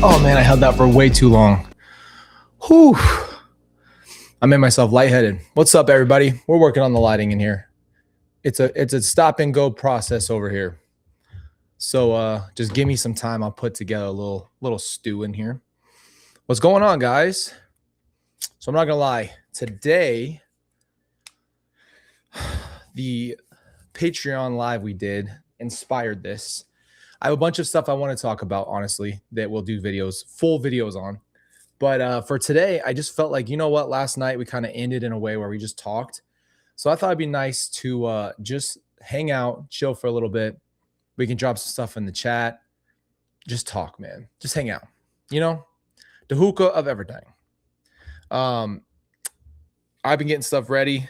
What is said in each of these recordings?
Oh man, I held that for way too long. Whew. I made myself lightheaded. What's up, everybody? We're working on the lighting in here. It's a stop and go process over here. So just give me some time. I'll put together a little stew in here. What's going on, guys? So I'm not gonna lie. Today, the Patreon live we did inspired this. I have a bunch of stuff I want to talk about, honestly, that we'll do full videos on. But for today, I just felt like, you know what? Last night we kind of ended in a way where we just talked. So I thought it'd be nice to just hang out, chill for a little bit. We can drop some stuff in the chat. Just talk, man. Just hang out. You know, the hookah of everything. I've been getting stuff ready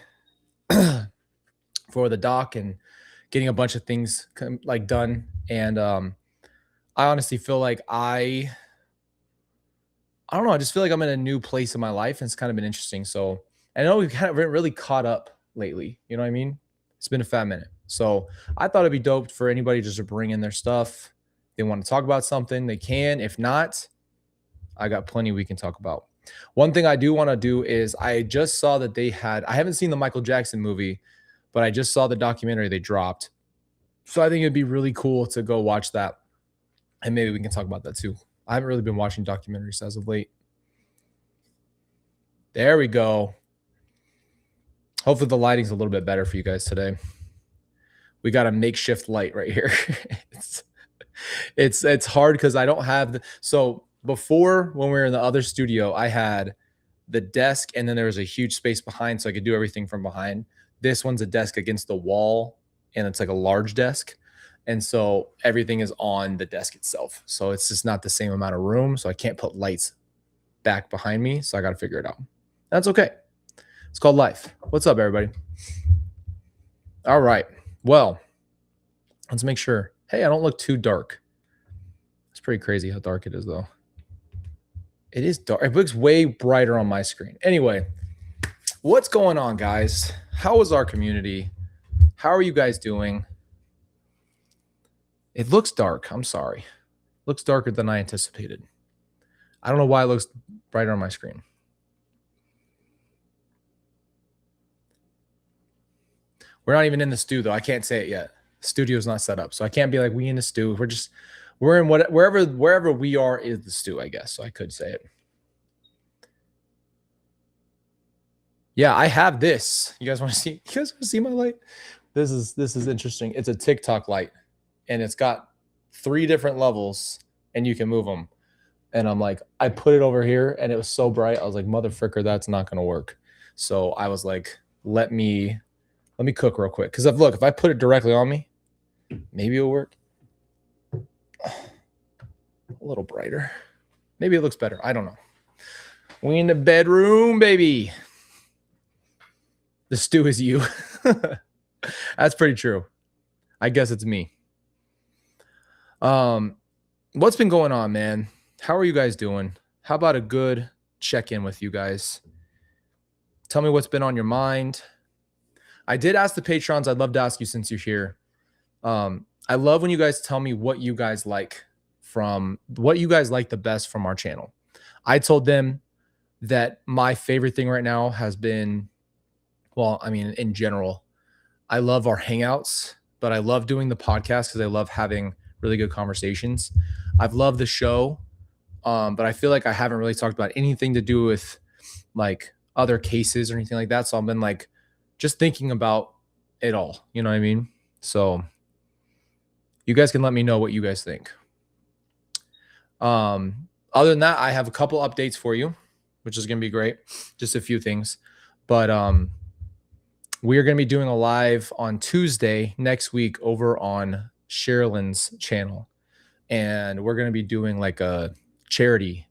for the doc and getting a bunch of things like done. And I honestly feel like I don't know. I just feel like I'm in a new place in my life, and it's kind of been interesting. So I know we've kind of really caught up lately. You know what I mean? It's been a fat minute. So I thought it'd be dope for anybody just to bring in their stuff. They want to talk about something, they can. If not, I got plenty we can talk about. One thing I do want to do is I just saw that I haven't seen the Michael Jackson movie, but I just saw the documentary they dropped. So I think it'd be really cool to go watch that. And maybe we can talk about that too. I haven't really been watching documentaries as of late. There we go. Hopefully the lighting's a little bit better for you guys today. We got a makeshift light right here. it's hard because I don't have so before, when we were in the other studio, I had the desk and then there was a huge space behind so I could do everything from behind. This one's a desk against the wall and it's like a large desk. And so everything is on the desk itself. So it's just not the same amount of room. So I can't put lights back behind me. So I got to figure it out. That's okay. It's called life. What's up, everybody? All right. Well, let's make sure. Hey, I don't look too dark. It's pretty crazy how dark it is, though. It is dark. It looks way brighter on my screen. Anyway, what's going on, guys? How is our community? How are you guys doing? It looks dark. I'm sorry. It looks darker than I anticipated. I don't know why it looks brighter on my screen. We're not even in the stew, though. I can't say it yet. The studio's not set up, so I can't be like, we in the stew. We're in wherever we are is the stew, I guess. So I could say it. Yeah, I have this. You guys want to see? You guys want to see my light? This is interesting. It's a TikTok light, and it's got 3 different levels, and you can move them. And I'm like, I put it over here, and it was so bright. I was like, mother fricker, that's not gonna work. So I was like, let me cook real quick. Because look, if I put it directly on me, maybe it'll work. A little brighter. Maybe it looks better. I don't know. We in the bedroom, baby. The stew is you. That's pretty true. I guess it's me. What's been going on, man? How are you guys doing? How about a good check-in with you guys? Tell me what's been on your mind. I did ask the patrons. I'd love to ask you since you're here. I love when you guys tell me what you guys like the best from our channel. I told them that my favorite thing right now has been, well, I mean, in general, I love our hangouts, but I love doing the podcast because I love having really good conversations. I've loved the show, but I feel like I haven't really talked about anything to do with like other cases or anything like that. So I've been like just thinking about it all. You know what I mean? So you guys can let me know what you guys think. Other than that, I have a couple updates for you, which is going to be great. Just a few things. But we are going to be doing a live on Tuesday next week over on Sherilyn's channel. And we're going to be doing like a charity,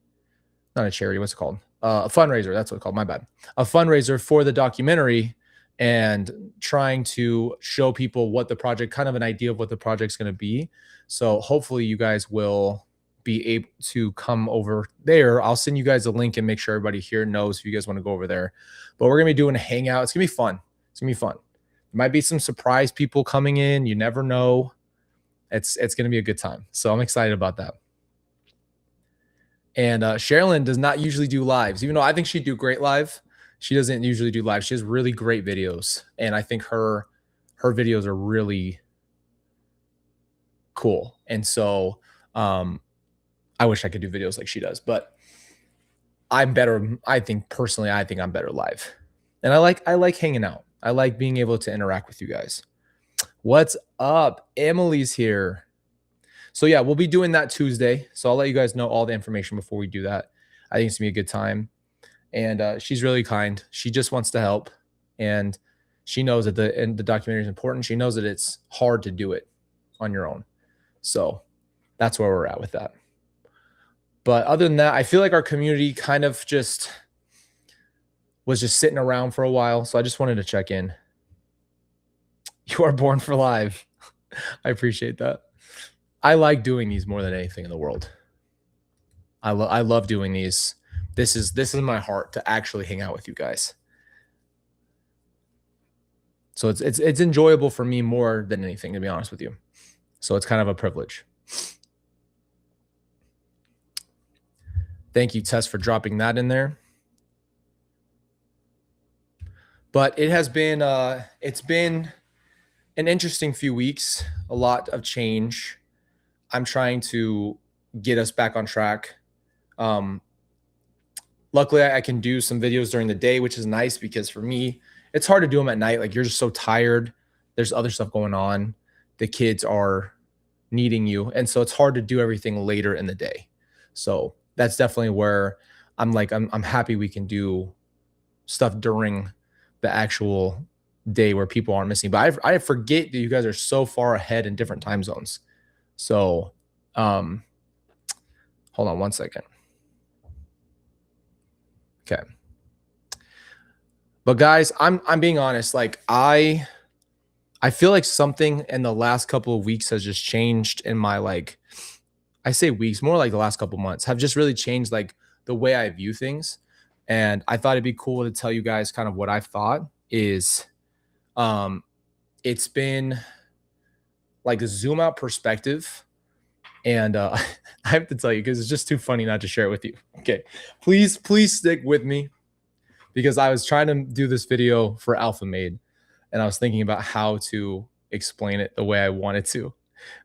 not a charity, what's it called? A fundraiser. That's what it's called. My bad. A fundraiser for the documentary and trying to show people what the project, kind of an idea of what the project's going to be. So hopefully you guys will be able to come over there. I'll send you guys a link and make sure everybody here knows if you guys want to go over there. But we're going to be doing a hangout. It's going to be fun. It's going to be fun. There might be some surprise people coming in. You never know. It's going to be a good time. So I'm excited about that. And Sherilyn does not usually do lives, even though I think she'd do great live. She doesn't usually do live. She has really great videos, and I think her videos are really cool. And so I wish I could do videos like she does, but I'm better. I think personally, I think I'm better live. And I like hanging out. I like being able to interact with you guys. What's up? Emily's here. So yeah, we'll be doing that Tuesday. So I'll let you guys know all the information before we do that. I think it's gonna be a good time. And she's really kind. She just wants to help, and she knows that the documentary is important. She knows that it's hard to do it on your own. So that's where we're at with that. But other than that, I feel like our community kind of just was just sitting around for a while. So I just wanted to check in. You are born for live. I appreciate that. I like doing these more than anything in the world. I love doing these. This is my heart to actually hang out with you guys. So it's enjoyable for me more than anything, to be honest with you. So it's kind of a privilege. Thank you, Tess, for dropping that in there. But it has been it's been an interesting few weeks, a lot of change. I'm trying to get us back on track. Luckily, I can do some videos during the day, which is nice because for me, it's hard to do them at night. Like you're just so tired. There's other stuff going on. The kids are needing you. And so it's hard to do everything later in the day. So that's definitely where I'm like, I'm happy we can do stuff during the actual day where people aren't missing. But I forget that you guys are so far ahead in different time zones. So hold on one second. Okay. But guys, I'm being honest. Like I feel like something in the last couple of weeks has just changed in my like I say weeks, more like the last couple months have just really changed like the way I view things. And I thought it'd be cool to tell you guys kind of what I thought is it's been like a zoom out perspective. And I have to tell you because it's just too funny not to share it with you. Okay. Please stick with me because I was trying to do this video for Alpha Made and I was thinking about how to explain it the way I wanted to.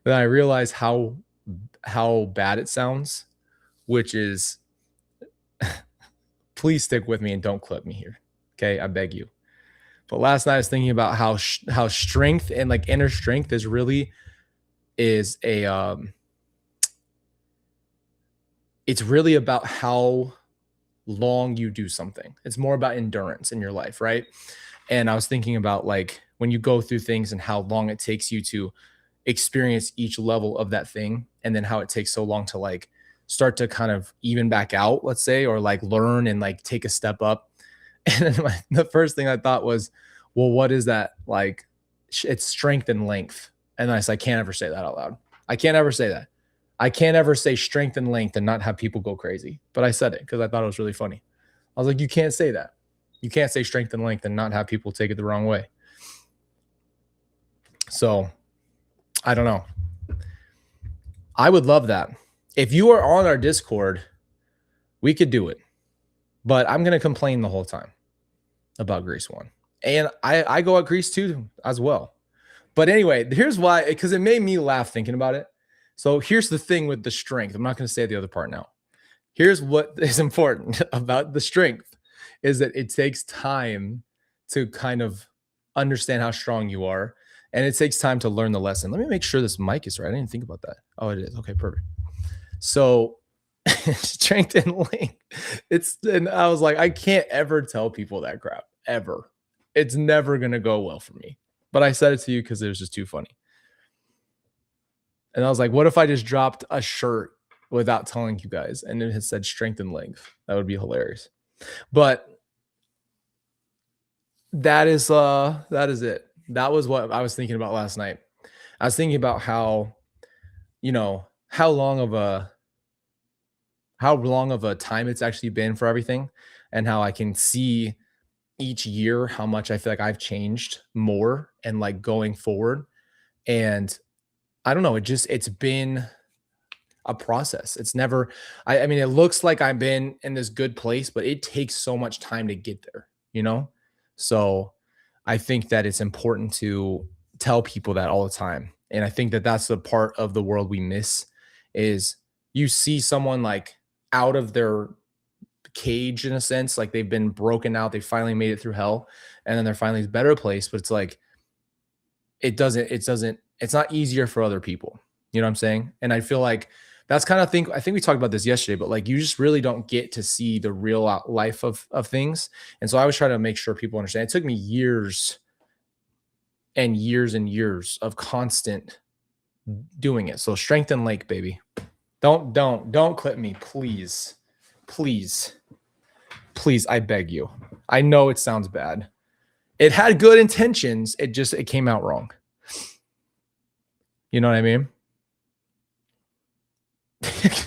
Then I realized how bad it sounds, which is please stick with me and don't clip me here. Okay, I beg you. But last night I was thinking about how strength and like inner strength is really is a it's really about how long you do something. It's more about endurance in your life, right? And I was thinking about like when you go through things and how long it takes you to experience each level of that thing and then how it takes so long to like start to kind of even back out, let's say, or like learn and like take a step up. And then the first thing I thought was, well, what is that? Like it's strength and length. And I said, I can't ever say that out loud. I can't ever say that. I can't ever say strength and length and not have people go crazy. But I said it because I thought it was really funny. I was like, you can't say that. You can't say strength and length and not have people take it the wrong way. So I don't know. I would love that. If you are on our Discord, we could do it. But I'm going to complain the whole time about Grease 1. And I go at Grease 2 as well. But anyway, here's why, because it made me laugh thinking about it. So here's the thing with the strength. I'm not going to say the other part now. Here's what is important about the strength is that it takes time to kind of understand how strong you are. And it takes time to learn the lesson. Let me make sure this mic is right. I didn't think about that. Oh, it is. Okay, perfect. So strength and length. And I was like, I can't ever tell people that crap ever. It's never going to go well for me. But I said it to you because it was just too funny. And I was like, what if I just dropped a shirt without telling you guys and it had said strength and length? That would be hilarious. But that is it. That was what I was thinking about last night. I was thinking about how, you know, how long of a time it's actually been for everything and how I can see each year how much I feel like I've changed more and like going forward. And I don't know, it's been a process. It's never, I mean, it looks like I've been in this good place, but it takes so much time to get there, you know? So I think that it's important to tell people that all the time. And I think that that's the part of the world we miss is you see someone like out of their cage in a sense, like they've been broken out, they finally made it through hell, and then they're finally in a better place. But it's like it's not easier for other people. You know what I'm saying? And I feel like that's kind of thing. I think we talked about this yesterday, but like you just really don't get to see the real life of things. And so I was trying to make sure people understand. It took me years and years and years of constant doing it. So strengthen lake, baby. Don't clip me, please. Please. Please, I beg you. I know it sounds bad. It had good intentions. It came out wrong. You know what I mean?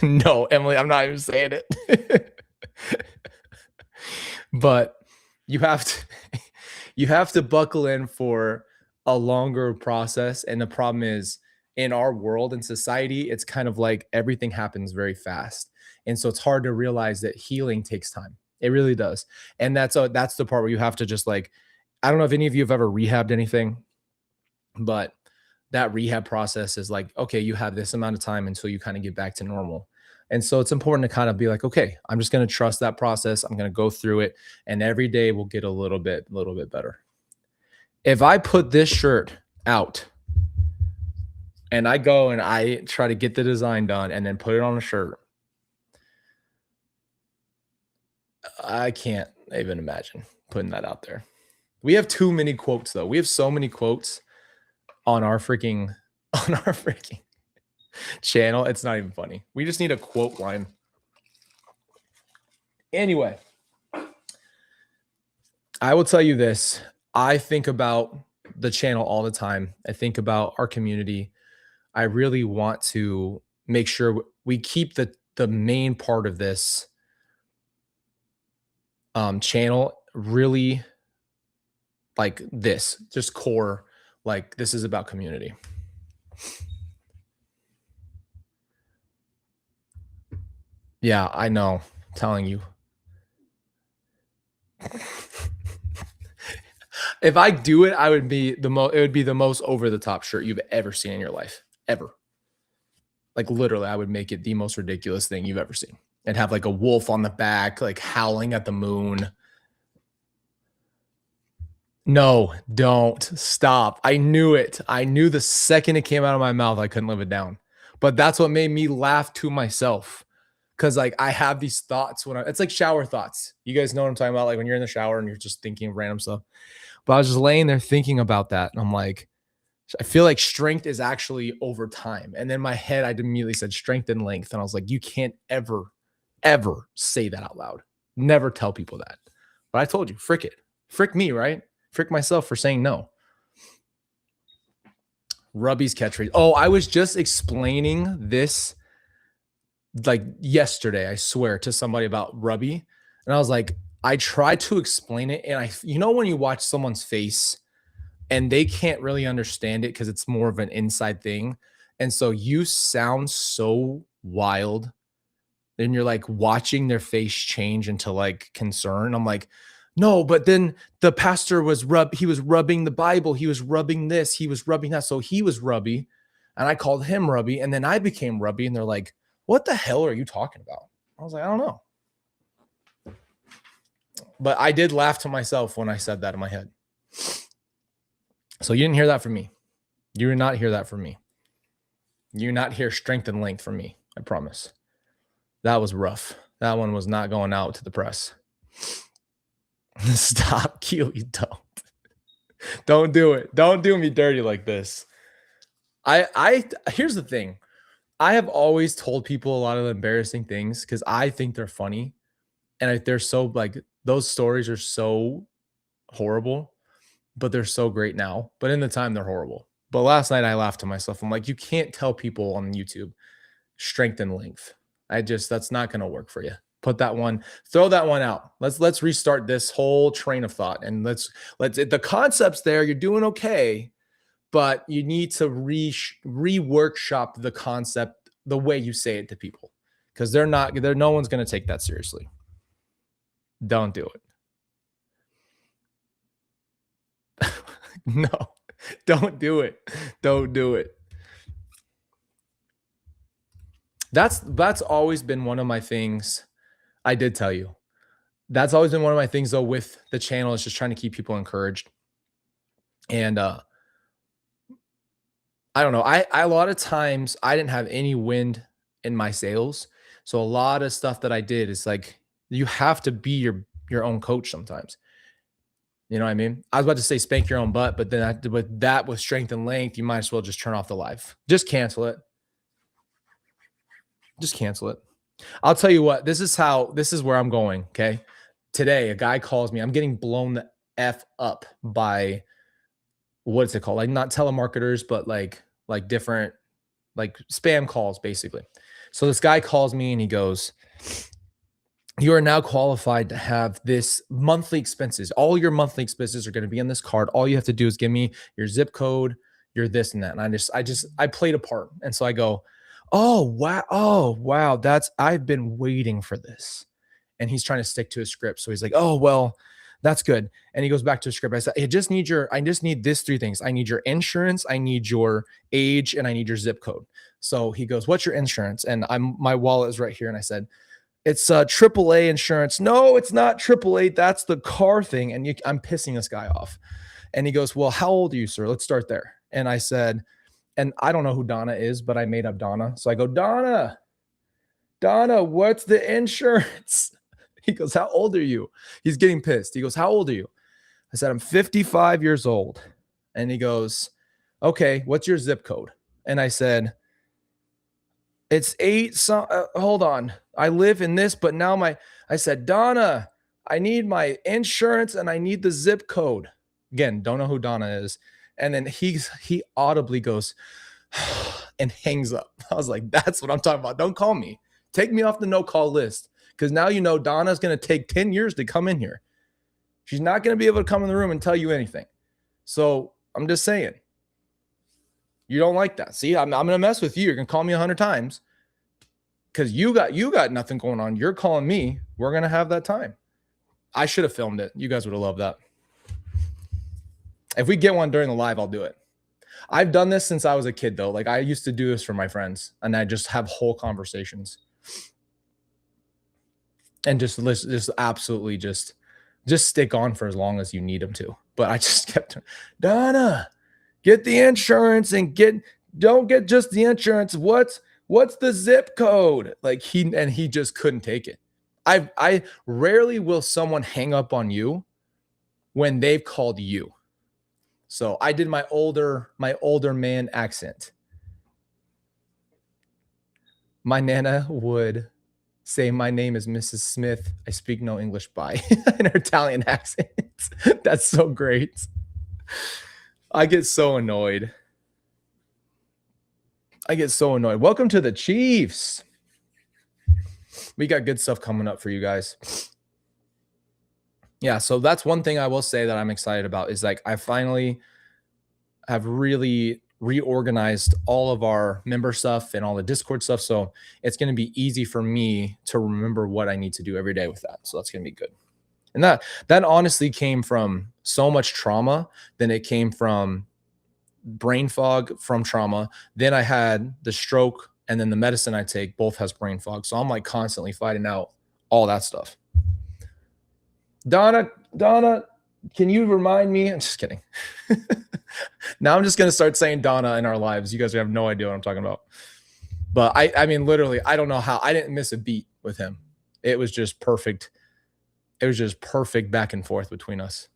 No, Emily, I'm not even saying it. But you have to you have to buckle in for a longer process. And the problem is in our world and society, it's kind of like everything happens very fast. And so it's hard to realize that healing takes time. It really does. And that's the part where you have to just like, I don't know if any of you have ever rehabbed anything, but that rehab process is like, okay, you have this amount of time until you kind of get back to normal. And so it's important to kind of be like, okay, I'm just going to trust that process. I'm going to go through it, and every day will get a little bit better. If I put this shirt out and I go and I try to get the design done and then put it on a shirt, I can't even imagine putting that out there. We have too many quotes though. We have so many quotes on our freaking channel. It's not even funny. We just need a quote line. Anyway, I will tell you this. I think about the channel all the time. I think about our community. I really want to make sure we keep the main part of this channel really like this, just core, like this is about community. Yeah, I know. I'm telling you. If I do it, I would be the most. It would be the most over the top shirt you've ever seen in your life, ever. Like literally, I would make it the most ridiculous thing you've ever seen, and have like a wolf on the back, like howling at the moon. No, don't stop. I knew it. I knew the second it came out of my mouth, I couldn't live it down. But that's what made me laugh to myself. Cause like I have these thoughts it's like shower thoughts. You guys know what I'm talking about? Like when you're in the shower and you're just thinking of random stuff. But I was just laying there thinking about that. And I'm like, I feel like strength is actually over time. And then my head, I immediately said strength and length. And I was like, you can't ever, ever say that out loud. Never tell people that. But I told you, frick it. Frick me, right? Frick myself for saying no. Rubby's catchphrase. Oh, I was just explaining this like yesterday, I swear, to somebody about Rubby. And I was like, I tried to explain it. And when you watch someone's face and they can't really understand it because it's more of an inside thing. And so you sound so wild. Then you're like watching their face change into like concern. I'm like, no, but then the pastor he was rubbing the Bible. He was rubbing this, he was rubbing that. So he was Rubby. And I called him Rubby. And then I became Rubby. And they're like, what the hell are you talking about? I was like, I don't know. But I did laugh to myself when I said that in my head. So you didn't hear that from me. You did not hear that from me. You did not hear strength and length from me. I promise. That was rough. That one was not going out to the press. Stop, Keely. Don't do it. Don't do me dirty like this. Here's the thing. I have always told people a lot of embarrassing things because I think they're funny. And they're so like, those stories are so horrible, but they're so great now. But in the time, they're horrible. But last night I laughed to myself. I'm like, you can't tell people on YouTube strength and length. That's not going to work for you. Throw that one out. Let's restart this whole train of thought. And the concept's there. You're doing okay, but you need to re-workshop the concept the way you say it to people, because no one's going to take that seriously. Don't do it. No, don't do it. Don't do it. That's always been one of my things. I did tell you. That's always been one of my things though with the channel, is just trying to keep people encouraged. And I don't know. I a lot of times I didn't have any wind in my sails. So a lot of stuff that I did is like, you have to be your own coach sometimes. You know what I mean? I was about to say spank your own butt, but then with strength and length, you might as well just turn off the live. Just cancel it. Just cancel it. I'll tell you what, this is where I'm going. Okay. Today, a guy calls me. I'm getting blown the F up by, what's it called? Like, not telemarketers, but like different, like spam calls, basically. So this guy calls me and he goes, you are now qualified to have this monthly expenses. All your monthly expenses are going to be on this card. All you have to do is give me your zip code, your this and that. And I played a part. And so I go, oh, wow. I've been waiting for this. And he's trying to stick to his script. So he's like, oh, well, that's good. And he goes back to his script. I said, I just need this 3 things. I need your insurance, I need your age, and I need your zip code. So he goes, what's your insurance? And my wallet is right here. And I said, it's AAA insurance. No, it's not AAA. That's the car thing. And I'm pissing this guy off. And he goes, well, how old are you, sir? Let's start there. And I said, and I don't know who Donna is, but I made up Donna. So I go, Donna, what's the insurance? He goes, how old are you? He's getting pissed. He goes, how old are you? I said, I'm 55 years old. And he goes, okay, what's your zip code? And I said, it's 8. Hold on. I live in this, but now I said, Donna, I need my insurance and I need the zip code. Again, don't know who Donna is. And then he audibly goes and hangs up. I was like, that's what I'm talking about. Don't call me. Take me off the no call list. Because now you know Donna's going to take 10 years to come in here. She's not going to be able to come in the room and tell you anything. So I'm just saying. You don't like that. See, I'm going to mess with you. You're going to call me 100 times. Because you got nothing going on. You're calling me. We're going to have that time. I should have filmed it. You guys would have loved that. If we get one during the live, I'll do it. I've done this since I was a kid, though. Like, I used to do this for my friends. And I just have whole conversations. And just absolutely just stick on for as long as you need them to. But I just kept, Donna, get the insurance and don't get just the insurance. What's the zip code? Like he just couldn't take it. I rarely will someone hang up on you when they've called you. So I did my older man accent. My Nana would say, my name is Mrs. Smith. I speak no English by an Italian accent. That's so great. I get so annoyed. Welcome to the Chiefs. We got good stuff coming up for you guys. Yeah, so that's one thing I will say that I'm excited about is like I finally have really reorganized all of our member stuff and all the Discord stuff. So it's going to be easy for me to remember what I need to do every day with that. So that's going to be good. And that honestly came from so much trauma. Then it came from brain fog from trauma. Then I had the stroke, and then the medicine I take both has brain fog. So I'm like constantly fighting out all that stuff. Donna, can you remind me? I'm just kidding. Now I'm just going to start saying Donna in our lives. You guys have no idea what I'm talking about. But I mean, literally, I don't know how. I didn't miss a beat with him. It was just perfect. It was just perfect back and forth between us.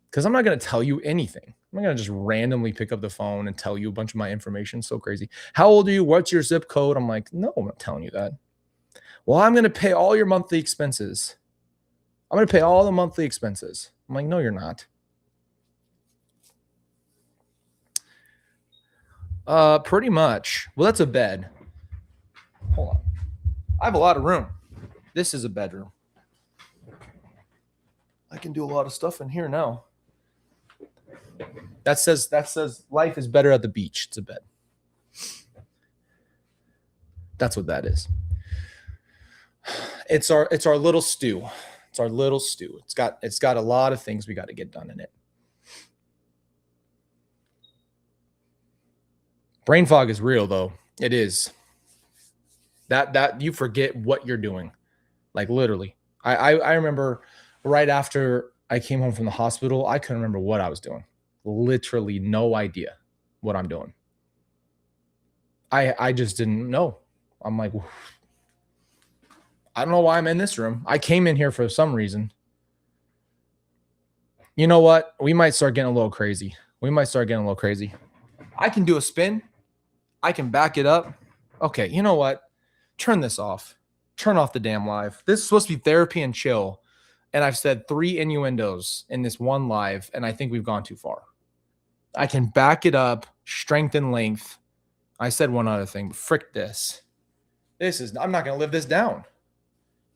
Because I'm not going to tell you anything. I'm not going to just randomly pick up the phone and tell you a bunch of my information. So crazy. How old are you? What's your zip code? I'm like, no, I'm not telling you that. Well, I'm going to pay all your monthly expenses. I'm going to pay all the monthly expenses. I'm like, no, you're not. Pretty much. Well, that's a bed. Hold on. I have a lot of room. This is a bedroom. I can do a lot of stuff in here now. That says life is better at the beach. It's a bed. That's what that is. It's our little stew. It's our little stew. It's got a lot of things we got to get done in it. Brain fog is real though. It is. That you forget what you're doing. Like literally. I remember right after I came home from the hospital, I couldn't remember what I was doing. Literally no idea what I'm doing. I just didn't know. I'm like, I don't know why I'm in this room. I came in here for some reason. You know what? We might start getting a little crazy. I can do a spin. I can back it up. Okay, you know what? Turn this off. Turn off the damn live. This is supposed to be therapy and chill. And I've said 3 innuendos in this one live, and I think we've gone too far. I can back it up, strength and length. I said one other thing, but frick this. I'm not going to live this down.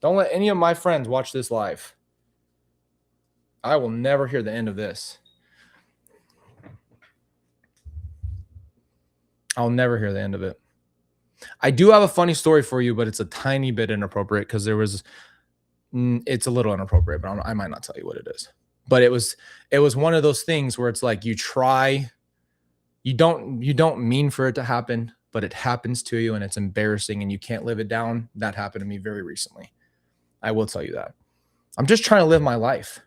Don't let any of my friends watch this live. I will never hear the end of this. I'll never hear the end of it. I do have a funny story for you, but it's a tiny bit inappropriate because it's a little inappropriate, but I might not tell you what it is. But it was one of those things where it's like you don't mean for it to happen, but it happens to you and it's embarrassing and you can't live it down. That happened to me very recently. I will tell you that. I'm just trying to live my life.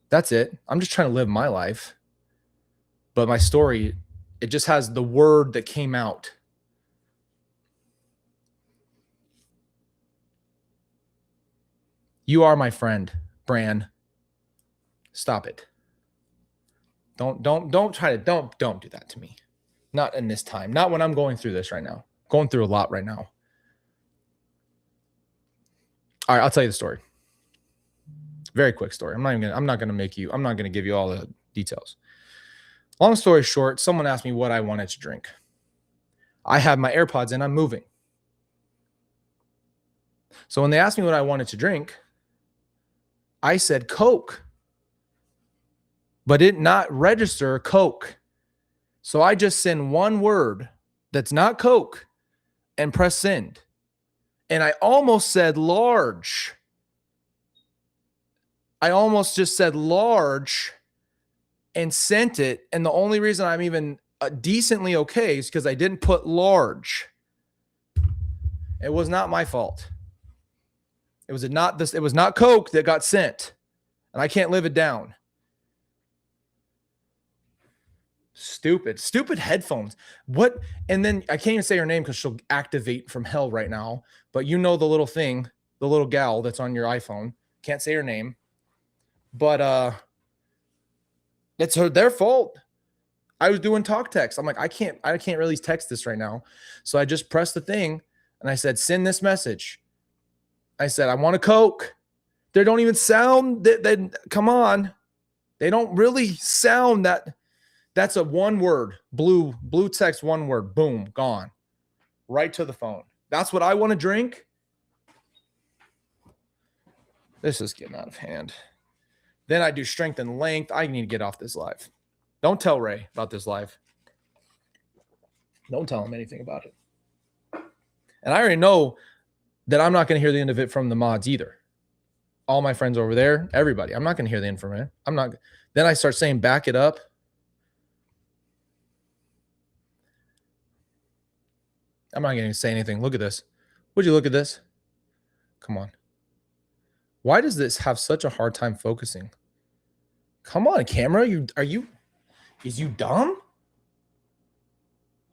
That's it. I'm just trying to live my life. But my story, it just has the word that came out. You are my friend, Bran. Stop it. Don't do that to me. Not in this time. Not when I'm going through this right now. Going through a lot right now. All right, I'll tell you the story. Very quick story. I'm not gonna give you all the details. Long story short, someone asked me what I wanted to drink. I have my AirPods in, I'm moving. So when they asked me what I wanted to drink, I said Coke, but it did not register Coke. So I just send one word that's not Coke and press send. And I almost said large. I almost just said large and sent it. And the only reason I'm even decently okay is because I didn't put large. It was not my fault. It was not Coke that got sent. And I can't live it down. Stupid headphones. What? And then I can't even say her name because she'll activate from hell right now. But you know the little thing, the little gal that's on your iPhone. Can't say her name. But it's their fault. I was doing talk text. I'm like, I can't really text this right now. So I just pressed the thing and I said, send this message. I said, I want a Coke. They don't even sound come on. They don't really sound that. That's a one word, blue text, one word, boom, gone. Right to the phone. That's what I want to drink. This is getting out of hand. Then I do strength and length. I need to get off this live. Don't tell Ray about this live. Don't tell him anything about it. And I already know that I'm not going to hear the end of it from the mods either. All my friends over there, everybody. I'm not going to hear the end from it. I'm not. Then I start saying, back it up. I'm not going to say anything. Look at this. Would you look at this? Come on. Why does this have such a hard time focusing? Come on, camera. Is you dumb?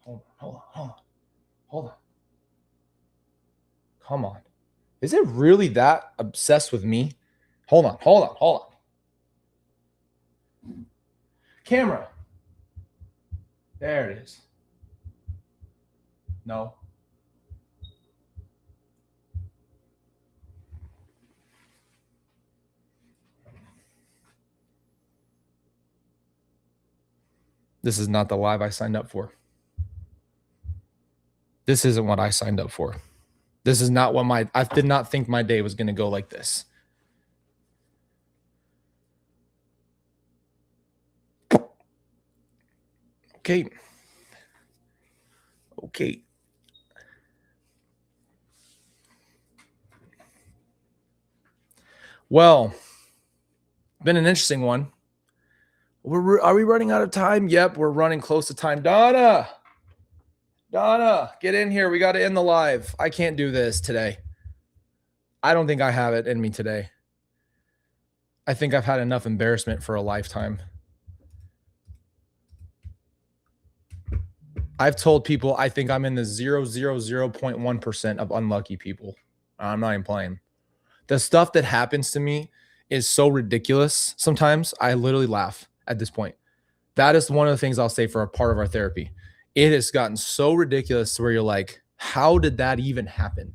Hold on. Come on. Is it really that obsessed with me? Hold on. Camera. There it is. No. This is not the live I signed up for. This isn't what I signed up for. This is not what I did not think my day was going to go like this. Okay. Well, been an interesting one. Are we running out of time? Yep, we're running close to time. Donna, get in here. We got to end the live. I can't do this today. I don't think I have it in me today. I think I've had enough embarrassment for a lifetime. I've told people I think I'm in the 0.1% of unlucky people. I'm not even playing. The stuff that happens to me is so ridiculous. Sometimes I literally laugh at this point. That is one of the things I'll say for a part of our therapy. It has gotten so ridiculous to where you're like, how did that even happen?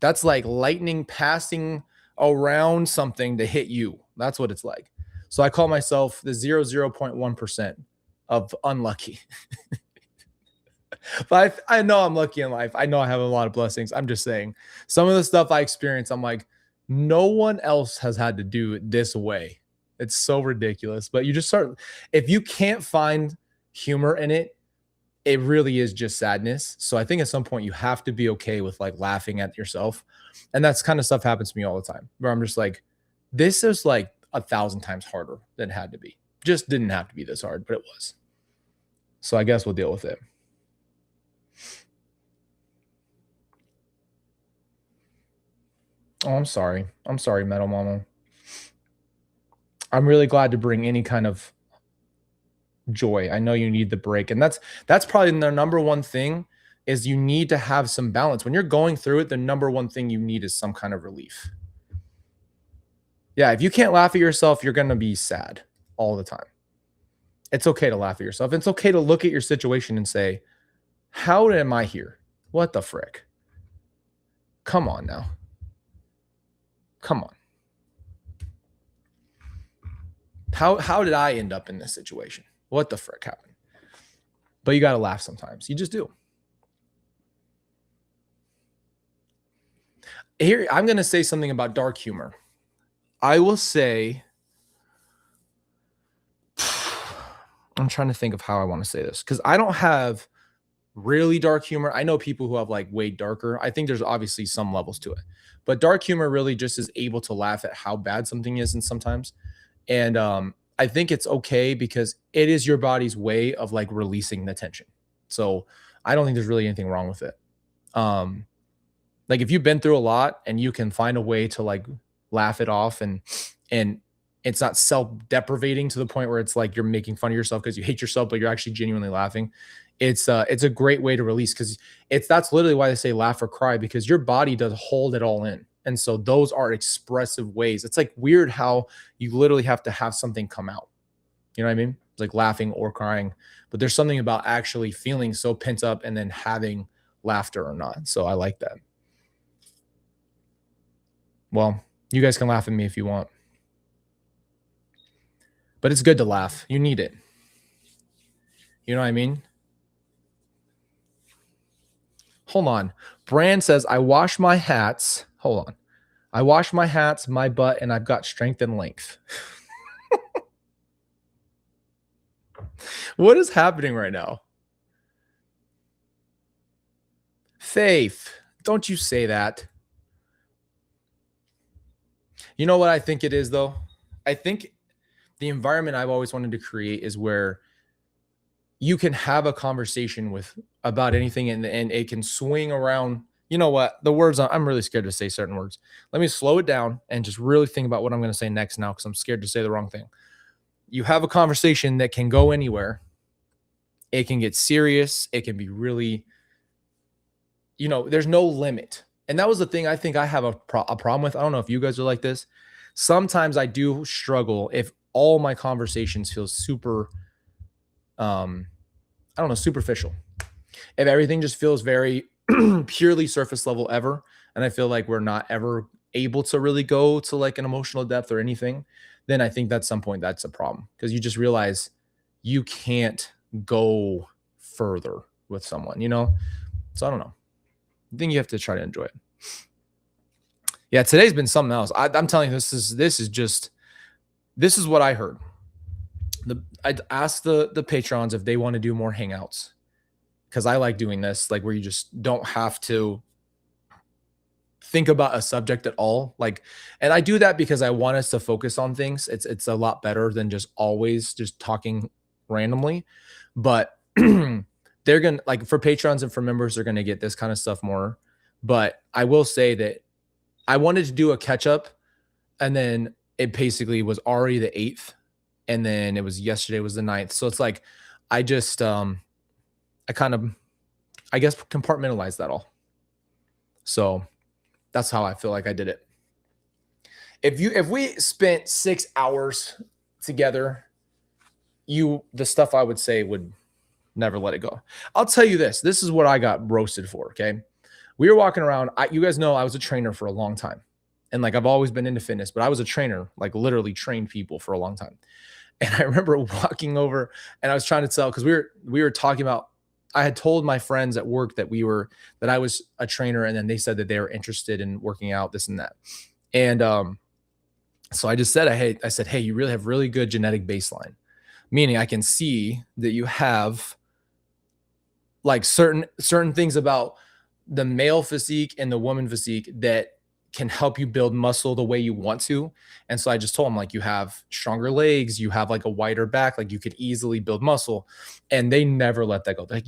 That's like lightning passing around something to hit you. That's what it's like. So I call myself the 0.1% of unlucky. But I know I'm lucky in life. I know I have a lot of blessings. I'm just saying some of the stuff I experience, I'm like, no one else has had to do it this way. It's so ridiculous. But you just start, if you can't find humor in it, it really is just sadness. So I think at some point you have to be okay with like laughing at yourself. And that's kind of stuff happens to me all the time where I'm just like, this is like 1,000 times harder than it had to be. Just didn't have to be this hard, but it was. So I guess we'll deal with it. Oh, I'm sorry. I'm sorry, Metal Mama. I'm really glad to bring any kind of joy. I know you need the break. And that's probably the number one thing is you need to have some balance. When you're going through it, the number one thing you need is some kind of relief. Yeah, if you can't laugh at yourself, you're going to be sad all the time. It's okay to laugh at yourself. It's okay to look at your situation and say, how am I here? What the frick? Come on now. Come on. How did I end up in this situation? What the frick happened? But you got to laugh sometimes. You just do. Here, I'm going to say something about dark humor. I will say, I'm trying to think of how I want to say this because I don't have really dark humor. I know people who have like way darker. I think there's obviously some levels to it, but dark humor really just is able to laugh at how bad something is and sometimes. And I think it's okay because it is your body's way of like releasing the tension. So I don't think there's really anything wrong with it. Like if you've been through a lot and you can find a way to like laugh it off and it's not self-deprivating to the point where it's like you're making fun of yourself because you hate yourself, but you're actually genuinely laughing. It's a great way to release because that's literally why they say laugh or cry because your body does hold it all in. And so those are expressive ways. It's like weird how you literally have to have something come out. You know what I mean? It's like laughing or crying, but there's something about actually feeling so pent up and then having laughter or not. So I like that. Well, you guys can laugh at me if you want, but it's good to laugh. You need it. You know what I mean? Hold on. Brand says, I wash my hats. Hold on. I wash my hats, my butt, and I've got strength and length. What is happening right now? Faith, don't you say that. You know what I think it is, though? I think the environment I've always wanted to create is where you can have a conversation with about anything and it can swing around. You know what? The words, I'm really scared to say certain words. Let me slow it down and just really think about what I'm going to say next now because I'm scared to say the wrong thing. You have a conversation that can go anywhere. It can get serious. It can be really, there's no limit. And that was the thing I think I have a problem with. I don't know if you guys are like this. Sometimes I do struggle if all my conversations feel super, superficial. If everything just feels very purely surface level ever, and I feel like we're not ever able to really go to like an emotional depth or anything, then I think at some point that's a problem because you just realize you can't go further with someone, So I don't know. I think you have to try to enjoy it. Yeah, today's been something else. I'm telling you, this is what I heard. I asked the patrons if they want to do more hangouts because I like doing this, like where you just don't have to think about a subject at all. Like, and I do that because I want us to focus on things. It's a lot better than just always just talking randomly. But they're gonna, like, for patrons and for members, they're gonna get this kind of stuff more. But I will say that I wanted to do a catch up, and then it basically was already the 8th, and then it was yesterday was the 9th. So it's like I just I kind of, I guess, compartmentalized that all. So that's how I feel like I did it. If we spent 6 hours together, the stuff I would say would never let it go. I'll tell you this. This is what I got roasted for, okay? We were walking around. You guys know I was a trainer for a long time. And like I've always been into fitness, but I was a trainer, like literally trained people for a long time. And I remember walking over and I was trying to tell, because we were talking about, I had told my friends at work that I was a trainer, and then they said that they were interested in working out, this and that. And so I just said, I said, hey, you really have really good genetic baseline, meaning I can see that you have like certain things about the male physique and the woman physique that can help you build muscle the way you want to. And so I just told him, like, you have stronger legs, you have like a wider back, like you could easily build muscle. And they never let that go. Like,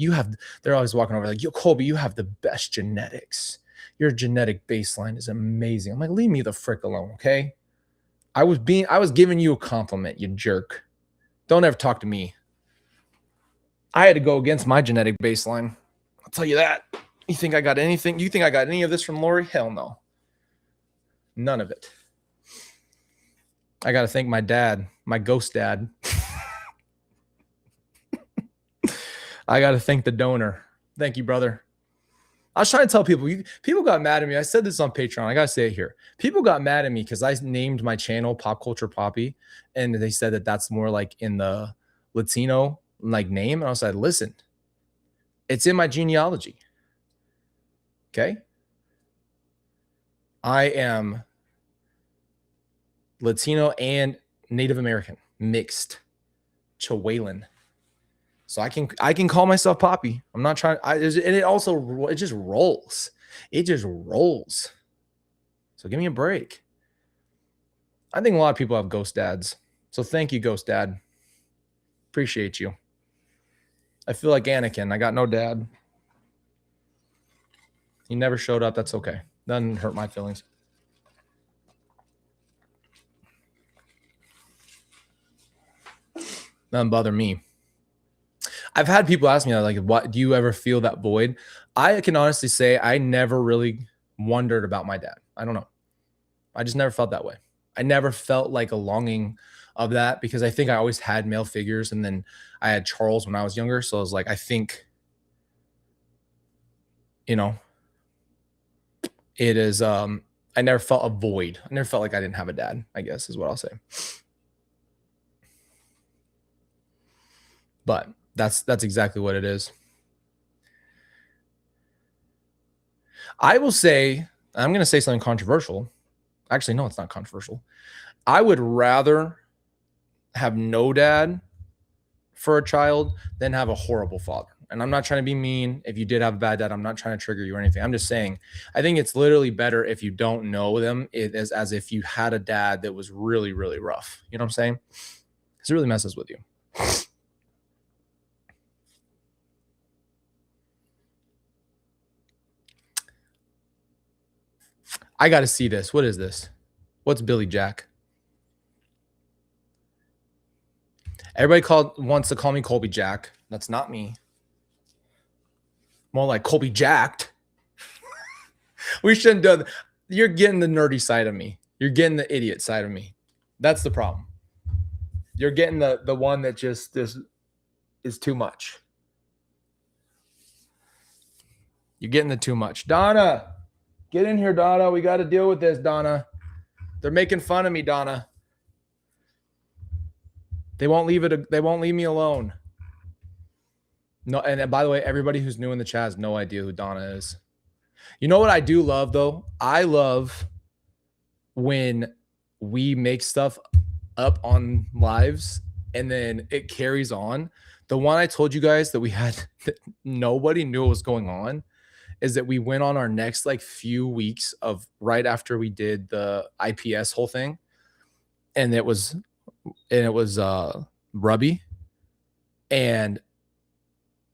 they're always walking over like, yo, Colby, you have the best genetics. Your genetic baseline is amazing. I'm like, leave me the frick alone, okay? I was giving you a compliment, you jerk. Don't ever talk to me. I had to go against my genetic baseline. I'll tell you that. You think I got anything? You think I got any of this from Lori? Hell no. None of it. I got to thank my dad, my ghost dad. I got to thank the donor. Thank you, brother. I was trying to tell people, people got mad at me. I said this on Patreon. I got to say it here. People got mad at me because I named my channel Pop Culture Poppy, and they said that that's more like in the Latino like name. And I was like, listen, it's in my genealogy. Okay. I am Latino and Native American mixed, Chihuahuan. So I can call myself Poppy. I'm not trying. And it just rolls. It just rolls. So give me a break. I think a lot of people have ghost dads. So thank you, ghost dad. Appreciate you. I feel like Anakin. I got no dad. He never showed up. That's okay. Doesn't hurt my feelings. Doesn't bother me. I've had people ask me, like, what do you ever feel that void? I can honestly say I never really wondered about my dad. I don't know. I just never felt that way. I never felt like a longing of that, because I think I always had male figures, and then I had Charles when I was younger. So I was like, I think, it is, I never felt a void. I never felt like I didn't have a dad, I guess is what I'll say. But that's exactly what it is. I will say, I'm going to say something controversial. Actually, no, it's not controversial. I would rather have no dad for a child than have a horrible father. And I'm not trying to be mean. If you did have a bad dad, I'm not trying to trigger you or anything. I'm just saying, I think it's literally better if you don't know them, as if you had a dad that was really, really rough. You know what I'm saying? Because it really messes with you. I got to see this. What is this? What's Billy Jack? Everybody wants to call me Colby Jack. That's not me. More like Colby Jacked. We shouldn't do that. You're getting the nerdy side of me. You're getting the idiot side of me. That's the problem. You're getting the one that just is too much. You're getting the too much. Donna, get in here, Donna. We got to deal with this, Donna. They're making fun of me, Donna. They won't leave me alone. No, and by the way, everybody who's new in the chat has no idea who Donna is. You know what I do love, though? I love when we make stuff up on lives and then it carries on. The one I told you guys that we had, that nobody knew what was going on. is that we went on our next like few weeks of right after we did the IPS whole thing, and it was Rubby, and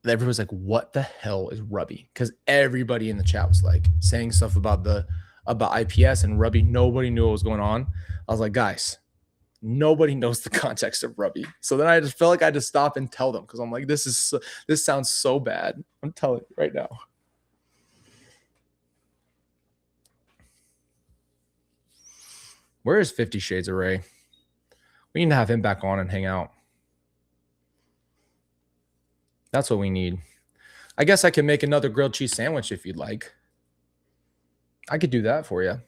everyone's like, "What the hell is Rubby?" Because everybody in the chat was like saying stuff about IPS and Rubby. Nobody knew what was going on. I was like, guys, nobody knows the context of Rubby. So then I just felt like I had to stop and tell them because I'm like, this sounds so bad. I'm telling you right now. Where is 50 Shades of Ray? We need to have him back on and hang out. That's what we need. I guess I can make another grilled cheese sandwich if you'd like. I could do that for you.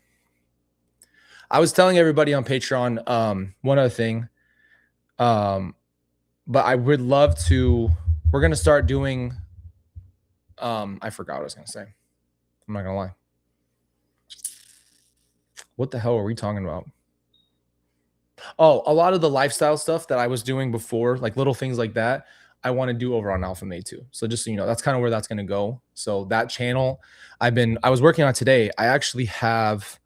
I was telling everybody on Patreon one other thing. But I would love to. We're going to start doing. I forgot what I was going to say. I'm not going to lie. What the hell are we talking about? Oh, a lot of the lifestyle stuff that I was doing before, like little things like that, I want to do over on Alpha Mate too. So just so you know, that's kind of where that's going to go. So that channel I was working on today. I actually have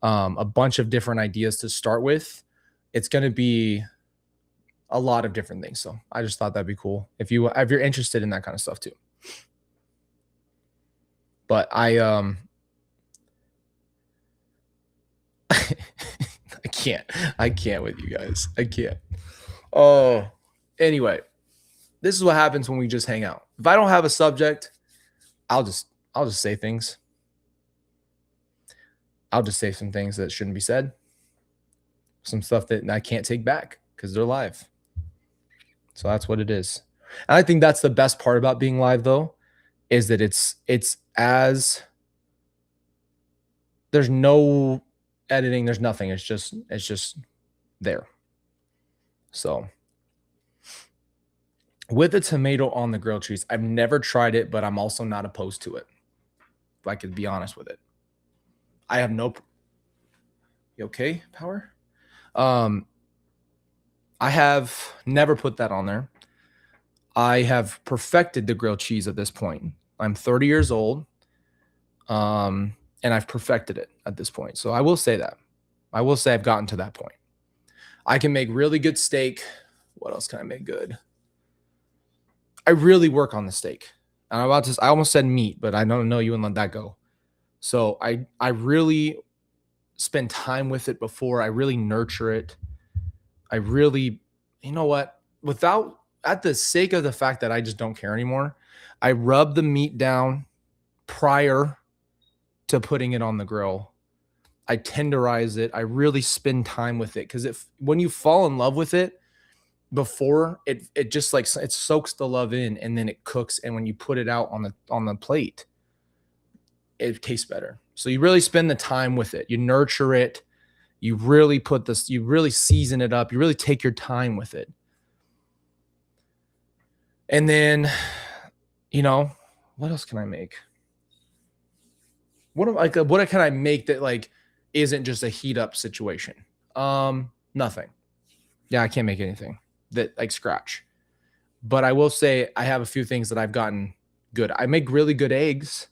a bunch of different ideas to start with. It's going to be a lot of different things. So I just thought that'd be cool if you're interested in that kind of stuff too. But I I can't with you guys. I can't. Oh, anyway, this is what happens when we just hang out. If I don't have a subject, I'll just say things. I'll just say some things that shouldn't be said. Some stuff that I can't take back because they're live. So that's what it is. And I think that's the best part about being live though, is that it's as there's no editing, there's nothing. It's just there. So with the tomato on the grilled cheese, I've never tried it, but I'm also not opposed to it. If I could be honest with it. I have no. You okay, Power? I have never put that on there. I have perfected the grilled cheese at this point. I'm 30 years old. And I've perfected it at this point. So I will say that. I will say I've gotten to that point. I can make really good steak. What else can I make good? I really work on the steak. And I almost said meat, but I don't know you wouldn't let that go. So I really spend time with it before. I really nurture it. I really, you know what? At the sake of the fact that I just don't care anymore, I rub the meat down prior to putting it on the grill. I tenderize it. I really spend time with it because when you fall in love with it before, it just like it soaks the love in and then it cooks. And when you put it out on the plate, it tastes better. So you really spend the time with it. You nurture it. You really you really season it up. You really take your time with it. And then, what else can I make? What can I make that like isn't just a heat up situation? Nothing. Yeah, I can't make anything that like scratch. But I will say I have a few things that I've gotten good. I make really good eggs.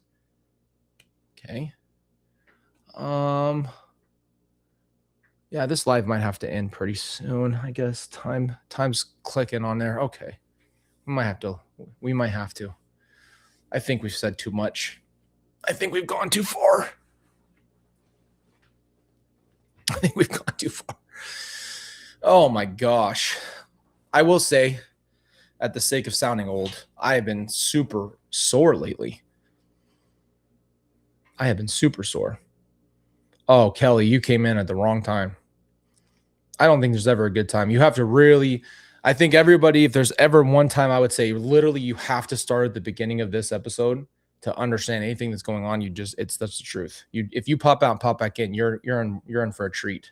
Okay. Yeah, this live might have to end pretty soon, I guess. Time's clicking on there. Okay. We might have to. I think we've said too much. I think we've gone too far. Oh my gosh. I will say, at the sake of sounding old, I have been super sore lately. I have been super sore. Oh, Kelly, you came in at the wrong time. I don't think there's ever a good time. You have to really, I think everybody, if there's ever one time, I would say literally you have to start at the beginning of this episode to understand anything that's going on. That's the truth. If you pop out and pop back in, you're in for a treat.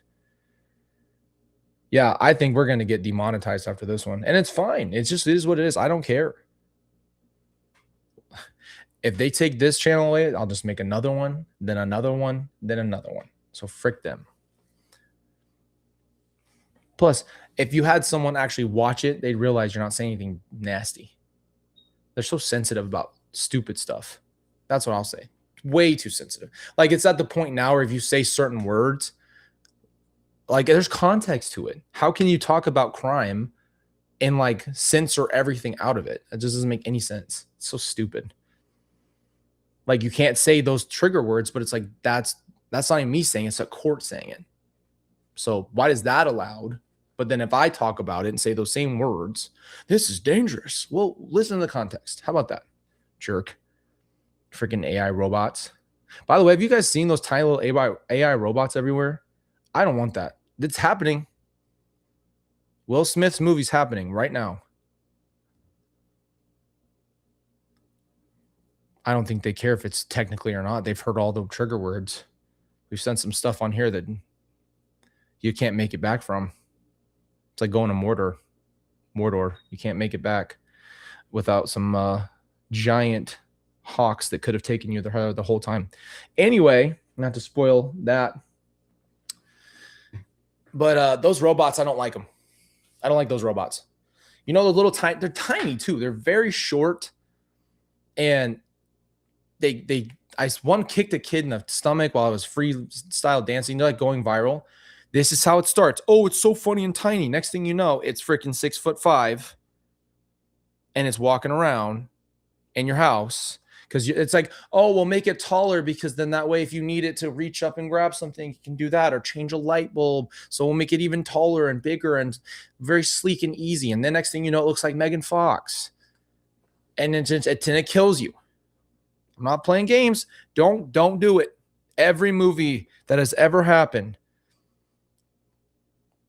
Yeah, I think we're going to get demonetized after this one. And it's fine. It is what it is. I don't care. If they take this channel away, I'll just make another one, then another one, then another one. So frick them. Plus, if you had someone actually watch it, they'd realize you're not saying anything nasty. They're so sensitive about stupid stuff. That's what I'll say. Way too sensitive. Like it's at the point now where if you say certain words, like there's context to it. How can you talk about crime and like censor everything out of it? It just doesn't make any sense. It's so stupid. Like you can't say those trigger words, but it's like that's not even me saying it, it's a court saying it. So why is that allowed? But then if I talk about it and say those same words, this is dangerous. Well, listen to the context. How about that? Jerk. Freaking AI robots. By the way, have you guys seen those tiny little AI robots everywhere? I don't want that. It's happening. Will Smith's movie's happening right now. I don't think they care if it's technically or not. They've heard all the trigger words. We've sent some stuff on here that you can't make it back from. It's like going to Mordor. You can't make it back without some giant hawks that could have taken you the whole time. Anyway, not to spoil that, but those robots, I don't like them. I don't like those robots. You know, the little tiny, they're tiny too. They're very short, and I one kicked a kid in the stomach while I was freestyle dancing. They're like going viral. This is how it starts. Oh, it's so funny and tiny. Next thing you know, it's freaking 6'5", and it's walking around in your house because it's like, oh, we'll make it taller because then that way, if you need it to reach up and grab something, you can do that, or change a light bulb. So we'll make it even taller and bigger and very sleek and easy. And then next thing you know, it looks like Megan Fox, and it kills you. I'm not playing games. Don't do it. Every movie that has ever happened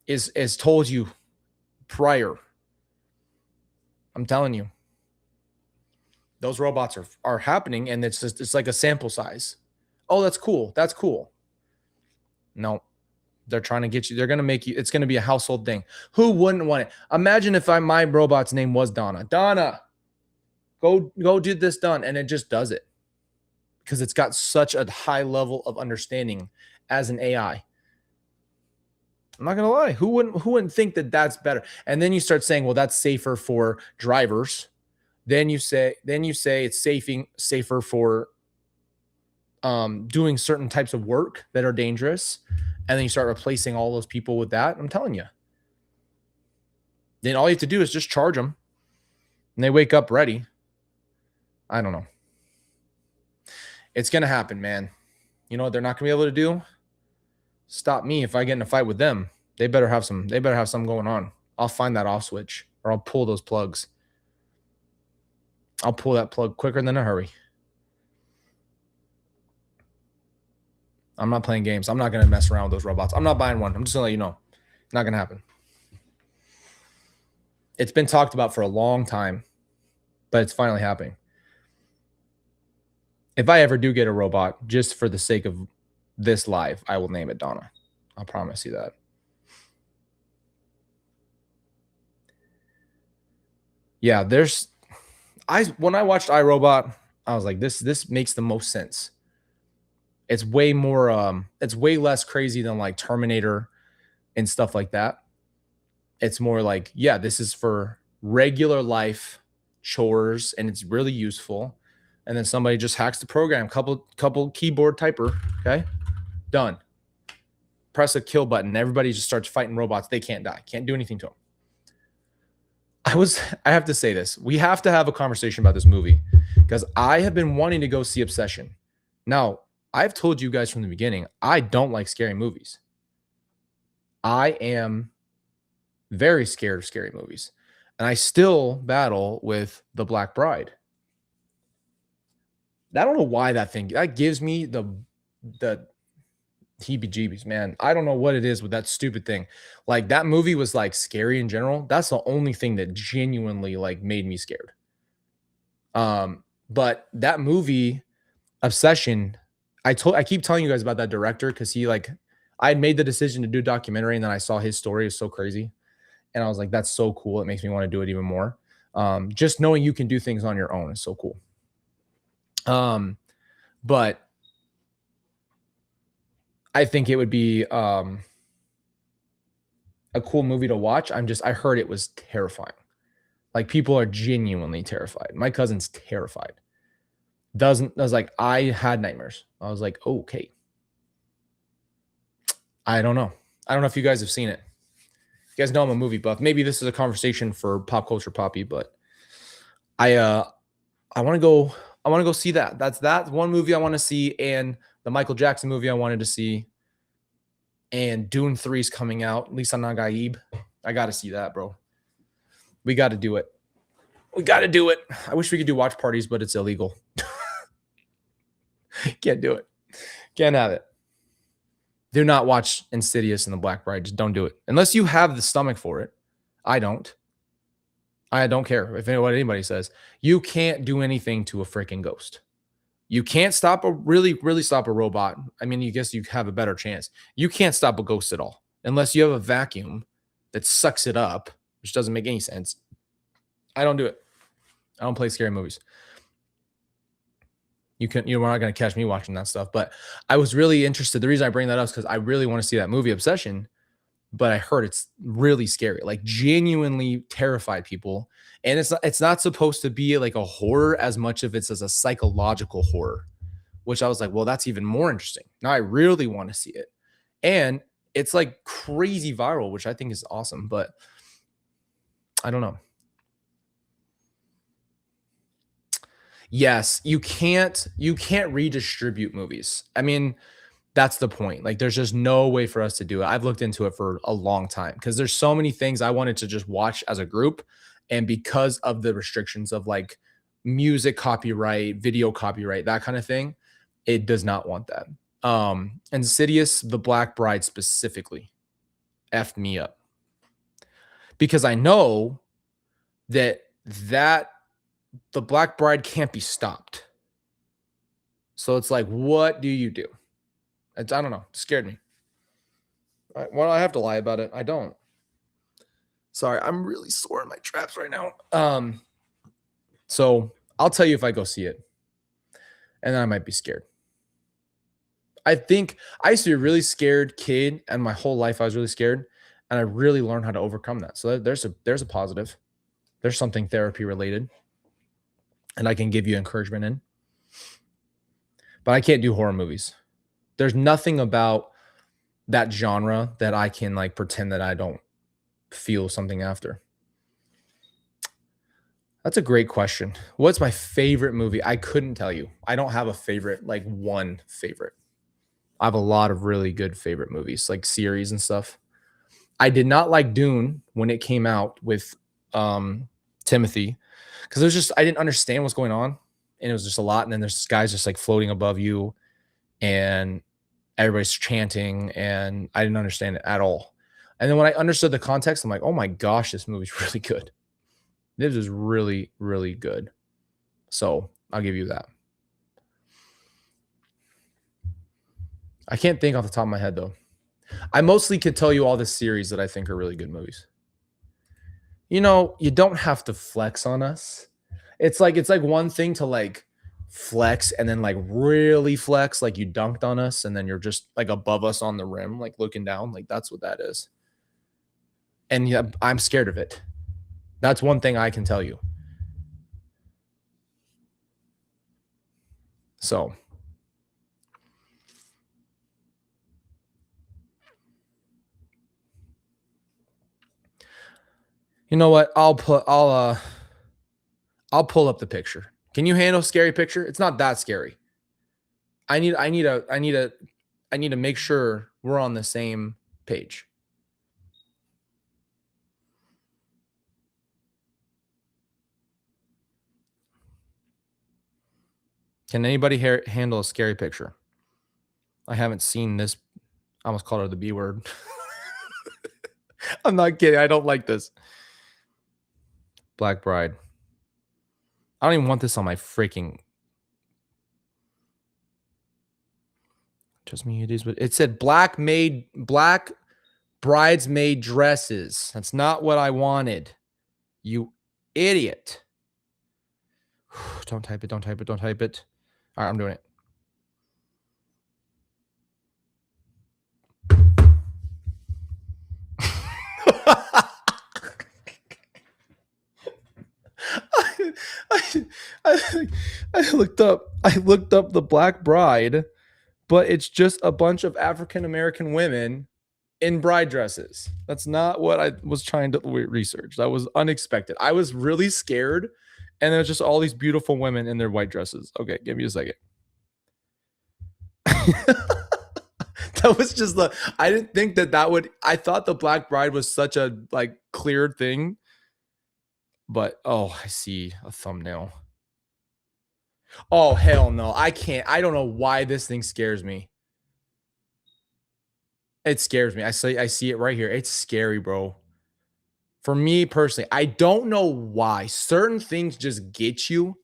is told you prior. I'm telling you. Those robots are happening, and it's like a sample size. Oh, that's cool. That's cool. No. They're trying to get you. They're going to make you. It's going to be a household thing. Who wouldn't want it? Imagine if my robot's name was Donna. Donna, go do this, done, and it just does it. Because it's got such a high level of understanding as an AI. I'm not gonna lie. Who wouldn't think that that's better? And then you start saying, well, that's safer for drivers. Then you say it's safer for doing certain types of work that are dangerous. And then you start replacing all those people with that. I'm telling you. Then all you have to do is just charge them, and they wake up ready. I don't know. It's going to happen, man. You know what they're not going to be able to do? Stop me if I get in a fight with them. They better have something going on. I'll find that off switch, or I'll pull those plugs. I'll pull that plug quicker than a hurry. I'm not playing games. I'm not going to mess around with those robots. I'm not buying one. I'm just going to let you know. Not going to happen. It's been talked about for a long time, but it's finally happening. If I ever do get a robot, just for the sake of this live, I will name it Donna. I'll promise you that. Yeah, when I watched iRobot, I was like, this makes the most sense. It's way more, it's way less crazy than like Terminator and stuff like that. It's more like, yeah, this is for regular life chores, and it's really useful. And then somebody just hacks the program, couple keyboard typer, okay? Done. Press a kill button. Everybody just starts fighting robots. They can't die. Can't do anything to them. I have to say this. We have to have a conversation about this movie, because I have been wanting to go see Obsession. Now, I've told you guys from the beginning, I don't like scary movies. I am very scared of scary movies. And I still battle with The Black Bride. I don't know why that gives me the heebie-jeebies, man. I don't know what it is with that stupid thing. Like, that movie was like scary in general. That's the only thing that genuinely like made me scared. But that movie, Obsession, I keep telling you guys about that director, because I had made the decision to do a documentary, and then I saw his story is so crazy. And I was like, that's so cool. It makes me want to do it even more. Just knowing you can do things on your own is so cool. But I think it would be a cool movie to watch. I heard it was terrifying. Like, people are genuinely terrified. My cousin's terrified. Doesn't I was like, I had nightmares. I was like, okay. I don't know. I don't know if you guys have seen it. You guys know I'm a movie buff. Maybe this is a conversation for pop culture poppy, but I I want to go. I want to go see that. That's one movie I want to see, and the Michael Jackson movie I wanted to see, and Dune 3 is coming out. At least I'm not Gaib. I got to see that, bro. We got to do it. We got to do it. I wish we could do watch parties, but it's illegal. Can't do it. Can't have it. Do not watch Insidious and The Black Bride. Just don't do it unless you have the stomach for it. I don't. I don't care if what anybody says. You can't do anything to a freaking ghost. You can't stop really stop a robot. I mean, you guess you have a better chance. You can't stop a ghost at all unless you have a vacuum that sucks it up, which doesn't make any sense. I don't do it. I don't play scary movies. You're not going to catch me watching that stuff. But I was really interested. The reason I bring that up is because I really want to see that movie Obsession, but I heard it's really scary, like genuinely terrified people. And it's not supposed to be like a horror as much of it's as a psychological horror, which I was like, well, that's even more interesting. Now I really want to see it. And it's like crazy viral, which I think is awesome, but I don't know. Yes, you can't redistribute movies. I mean, that's the point. Like, there's just no way for us to do it. I've looked into it for a long time because there's so many things I wanted to just watch as a group. And because of the restrictions of like music copyright, video copyright, that kind of thing, it does not want that. Insidious, The Black Bride specifically, effed me up. Because I know that The Black Bride can't be stopped. So it's like, what do you do? I don't know. It scared me. Well, I have to lie about it. I don't. Sorry, I'm really sore in my traps right now. So I'll tell you if I go see it, and then I might be scared. I think I used to be a really scared kid, and my whole life I was really scared, and I really learned how to overcome that. So there's a positive. There's something therapy related, and I can give you encouragement in. But I can't do horror movies. There's nothing about that genre that I can like pretend that I don't feel something after. That's a great question. What's my favorite movie? I couldn't tell you. I don't have a favorite, like one favorite. I have a lot of really good favorite movies, like series and stuff. I did not like Dune when it came out with Timothy because it was just I didn't understand what's going on, and it was just a lot. And then there's guys just like floating above you, and everybody's chanting, and I didn't understand it at all. And then when I understood the context, I'm like, oh my gosh, this movie's really good. This is really, really good. So I'll give you that. I can't think off the top of my head though. I mostly could tell you all the series that I think are really good movies. You know, you don't have to flex on us. It's like one thing to like flex and then like really flex, like you dunked on us and then you're just like above us on the rim, like looking down. Like that's what that is. And yeah, I'm scared of it. That's one thing I can tell you. So you know what? I'll pull up the picture. Can you handle scary picture? It's not that scary. I need to make sure we're on the same page. Can anybody handle a scary picture? I haven't seen this. I almost called her the B word. I'm not kidding. I don't like this. Black Bride. I don't even want this on my freaking. Just me, it is what it said. Black bridesmaid dresses. That's not what I wanted. You idiot. Don't type it. Don't type it. Don't type it. All right, I'm doing it. I looked up. I looked up the Black Bride, but it's just a bunch of African American women in bride dresses. That's not what I was trying to research. That was unexpected. I was really scared, and there's just all these beautiful women in their white dresses. Okay, give me a second. That was just the. I didn't think that would. I thought the Black Bride was such a like clear thing, but oh, I see a thumbnail. Oh hell no! I can't. I don't know why this thing scares me. It scares me. I see it right here. It's scary, bro. For me personally, I don't know why certain things just get you.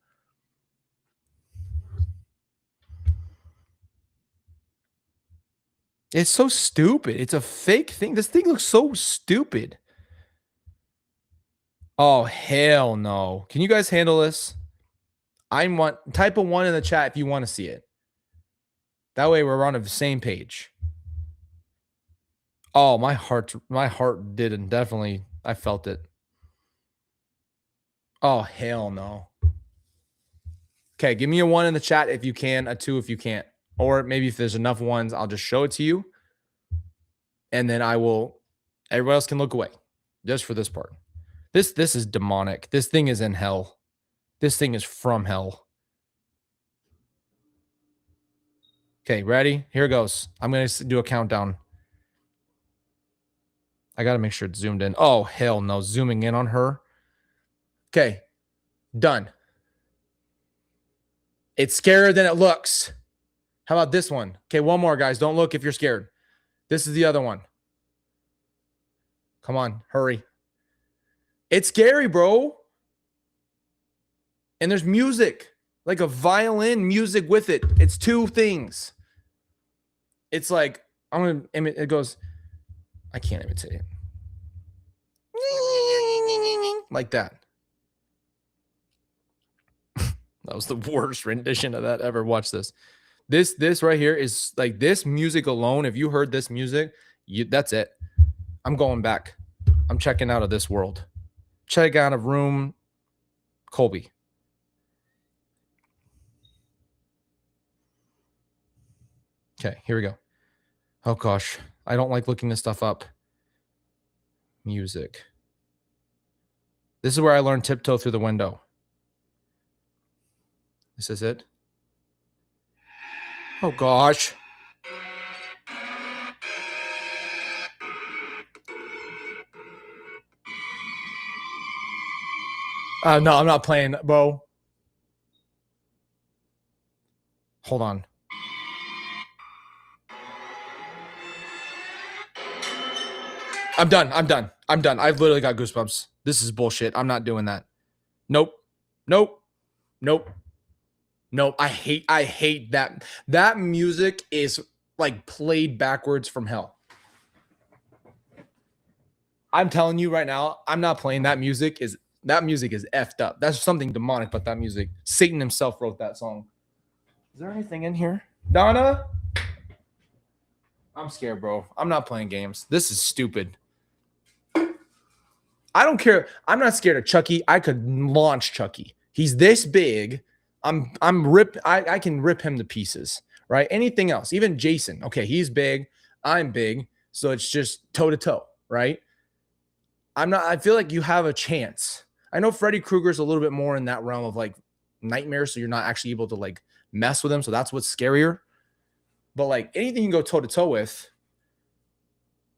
It's so stupid. It's a fake thing. This thing looks so stupid. Oh hell no! Can you guys handle this? Type a 1 in the chat if you want to see it. That way we're on the same page. Oh, my heart didn't definitely. I felt it. Oh hell no. Okay, give me a 1 in the chat if you can, a 2 if you can't. Or maybe if there's enough ones, I'll just show it to you. And then everybody else can look away. Just for this part. This is demonic. This thing is in hell. This thing is from hell. Okay, ready? Here it goes. I'm going to do a countdown. I got to make sure it's zoomed in. Oh, hell no. Zooming in on her. Okay, done. It's scarier than it looks. How about this one? Okay, one more, guys. Don't look if you're scared. This is the other one. Come on, hurry. It's scary, bro. And there's music, like a violin music with it. It's two things. It's like, it goes, I can't imitate it. Like that. That was the worst rendition of that ever. Watch this. This right here is like this music alone. If you heard this music, that's it. I'm going back. I'm checking out of this world. Check out of room Colby. Okay, here we go. Oh gosh, I don't like looking this stuff up. Music. This is where I learned Tiptoe Through the Window. This is it. Oh gosh. No, I'm not playing, bro. Hold on. I'm done. I've literally got goosebumps. This is bullshit. I'm not doing that. Nope. I hate that. That music is like played backwards from hell. I'm telling you right now, I'm not playing. That music is effed up. That's something demonic about that music. Satan himself wrote that song. Is there anything in here? Donna? I'm scared, bro. I'm not playing games. This is stupid. I don't care. I'm not scared of Chucky. I could launch Chucky. He's this big. I can rip him to pieces, right? Anything else, even Jason. Okay, he's big. I'm big. So it's just toe to toe, right? I feel like you have a chance. I know Freddy Krueger's a little bit more in that realm of like nightmares. So you're not actually able to like mess with him. So that's what's scarier. But like anything you can go toe to toe with,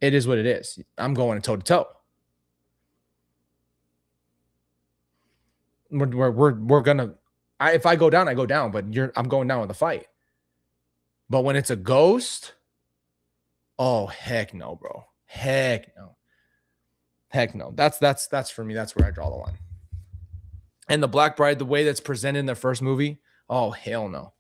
it is what it is. I'm going toe to toe. We're gonna. If I go down, I go down. But I'm going down with the fight. But when it's a ghost, oh heck no, bro. Heck no. That's for me. That's where I draw the line. And the Black Bride, the way that's presented in the first movie, oh hell no.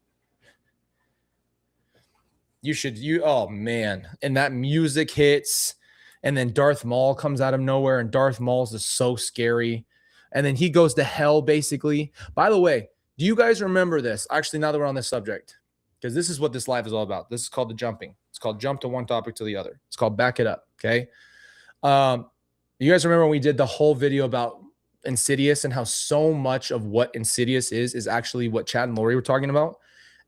Oh man. And that music hits, and then Darth Maul comes out of nowhere, and Darth Maul's is so scary. And then he goes to hell, basically. By the way, do you guys remember this? Actually, now that we're on this subject, because this is what this live is all about. This is called the jumping. It's called jump to one topic to the other. It's called back it up. Okay. You guys remember when we did the whole video about Insidious and how so much of what Insidious is actually what Chad and Lori were talking about?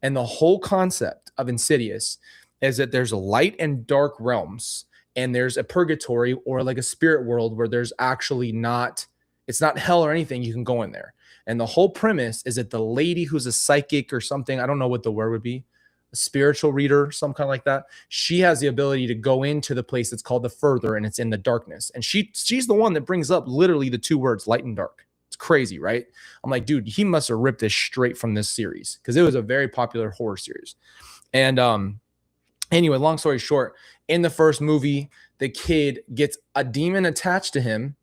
And the whole concept of Insidious is that there's light and dark realms, and there's a purgatory or like a spirit world where there's actually not, it's not hell or anything. You can go in there. And the whole premise is that the lady who's a psychic or something, I don't know what the word would be, a spiritual reader, some kind of like that. She has the ability to go into the place that's called the further, and it's in the darkness. And she's the one that brings up literally the two words, light and dark. It's crazy, right? I'm like, dude, he must have ripped this straight from this series because it was a very popular horror series. And anyway, long story short, in the first movie, the kid gets a demon attached to him,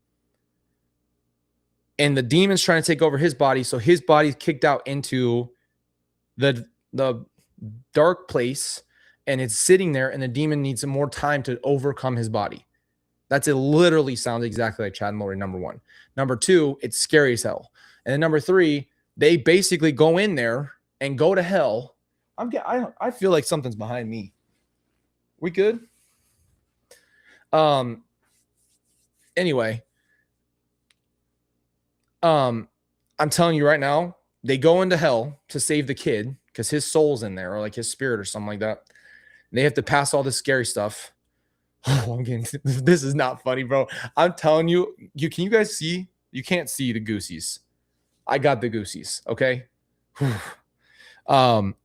and the demon's trying to take over his body. So his body's kicked out into the dark place, and it's sitting there, and the demon needs more time to overcome his body. It literally sounds exactly like Chad and Lori, number one. Number two, it's scary as hell. And then number three, they basically go in there and go to hell. I feel like something's behind me. We good? Anyway, I'm telling you right now, they go into hell to save the kid because his soul's in there, or like his spirit or something like that. And they have to pass all this scary stuff. Oh, I'm getting, this is not funny, bro. I'm telling you, can you guys see? You can't see the goosies. I got the goosies, okay? And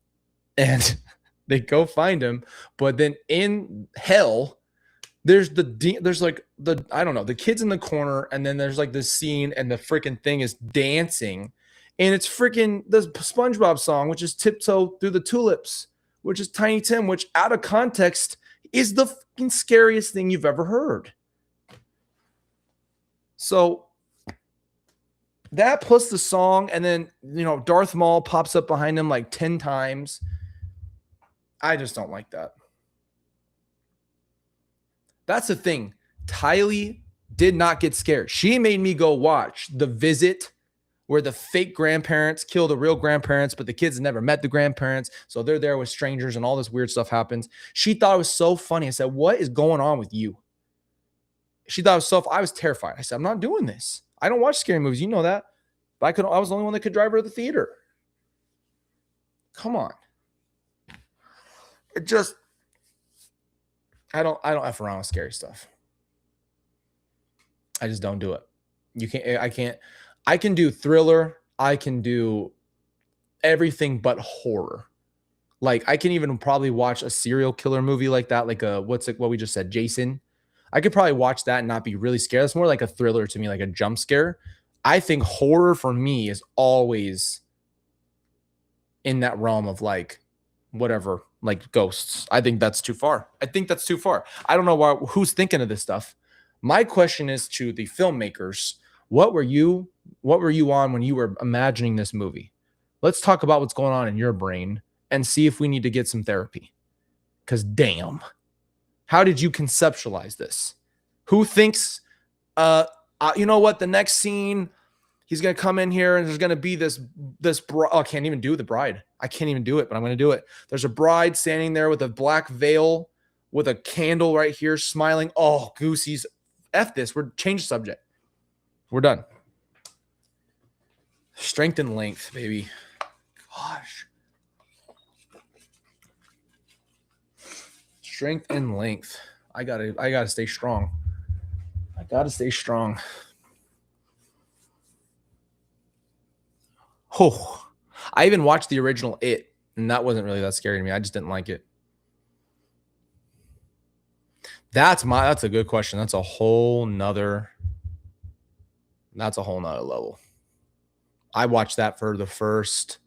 they go find him, but then in hell, there's like the, I don't know, the kid's in the corner, and then there's like this scene, and the freaking thing is dancing, and it's freaking the SpongeBob song, which is Tiptoe Through the Tulips, which is Tiny Tim, which out of context is the fucking scariest thing you've ever heard. So that plus the song, and then, you know, Darth Maul pops up behind him like 10 times. I just don't like that. That's the thing. Tylee did not get scared. She made me go watch The Visit, where the fake grandparents kill the real grandparents, but the kids never met the grandparents. So they're there with strangers and all this weird stuff happens. She thought it was so funny. I said, what is going on with you? She thought it was so I was terrified. I said, I'm not doing this. I don't watch scary movies. You know that. But I was the only one that could drive her to the theater. Come on. It just, I don't F around with scary stuff. I just don't do it. I can do thriller. I can do everything but horror. Like, I can even probably watch a serial killer movie like that, like what we just said, Jason. I could probably watch that and not be really scared. It's more like a thriller to me, like a jump scare. I think horror for me is always in that realm of like whatever, like ghosts. I think that's too far. I don't know who's thinking of this stuff. My question is to the filmmakers. What were you on when you were imagining this movie? Let's talk about what's going on in your brain and see if we need to get some therapy. Because damn, how did you conceptualize this? Who thinks, you know what, the next scene, he's going to come in here and there's going to be this I can't even do the bride. I can't even do it, but I'm going to do it. There's a bride standing there with a black veil with a candle right here smiling. Oh, goosies. F this. We're change the subject. We're done. Strength and length, baby. Gosh. Strength and length. I gotta stay strong. Oh, I even watched the original It, and that wasn't really that scary to me. I just didn't like it. That's a good question. That's a whole nother level. I watched that for the first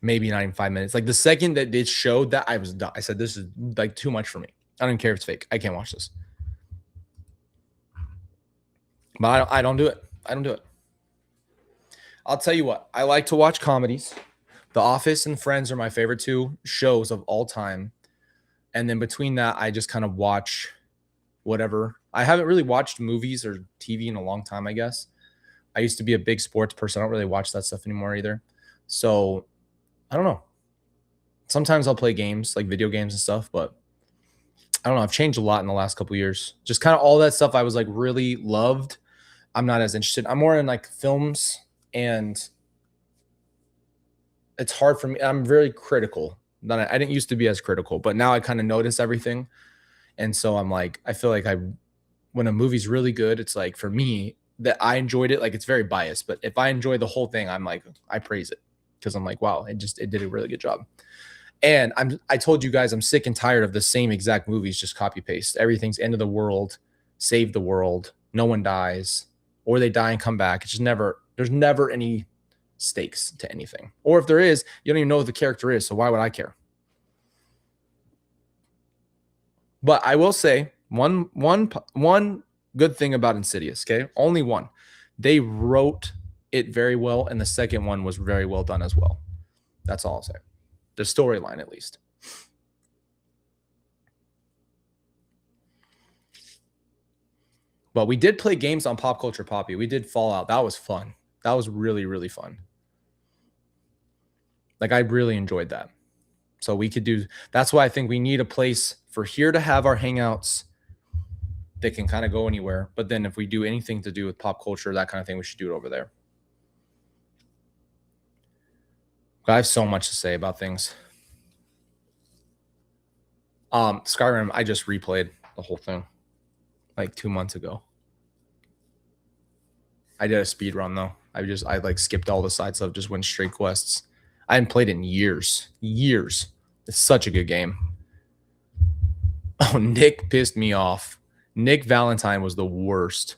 maybe not even 5 minutes. Like the second that it showed that, I was done. I said, this is like too much for me. I don't care if it's fake. I can't watch this. But I don't do it. I'll tell you what. I like to watch comedies. The Office and Friends are my favorite two shows of all time. And then between that, I just kind of watch whatever. I haven't really watched movies or TV in a long time, I guess. I used to be a big sports person. I don't really watch that stuff anymore either. So I don't know. Sometimes I'll play games, like video games and stuff, but I don't know. I've changed a lot in the last couple of years. Just kind of all that stuff I was like really loved. I'm not as interested. I'm more in like films And it's hard for me. I'm very critical. I didn't used to be as critical, but now I kind of notice everything. And so I'm like, I feel like when a movie's really good, it's like for me that I enjoyed it, like it's very biased. But if I enjoy the whole thing, I'm like, I praise it because I'm like, wow, it did a really good job. And I told you guys I'm sick and tired of the same exact movies, just copy paste. Everything's end of the world, save the world, no one dies, or they die and come back. It's just there's never any stakes to anything. Or if there is, you don't even know what the character is, so why would I care? But I will say one good thing about Insidious, okay? Only one. They wrote it very well, and the second one was very well done as well. That's all I'll say. The storyline, at least. But we did play games on Pop Culture Poppy. We did Fallout. That was fun. That was really, really fun. Like, I really enjoyed that. So we could do, that's why I think we need a place for here to have our hangouts that can kind of go anywhere. But then if we do anything to do with pop culture, that kind of thing, we should do it over there. I have so much to say about things. Skyrim, I just replayed the whole thing like 2 months ago. I did a speed run though. I like skipped all the side stuff, just went straight quests. I hadn't played in years. It's such a good game. Oh, Nick pissed me off. Nick Valentine was the worst.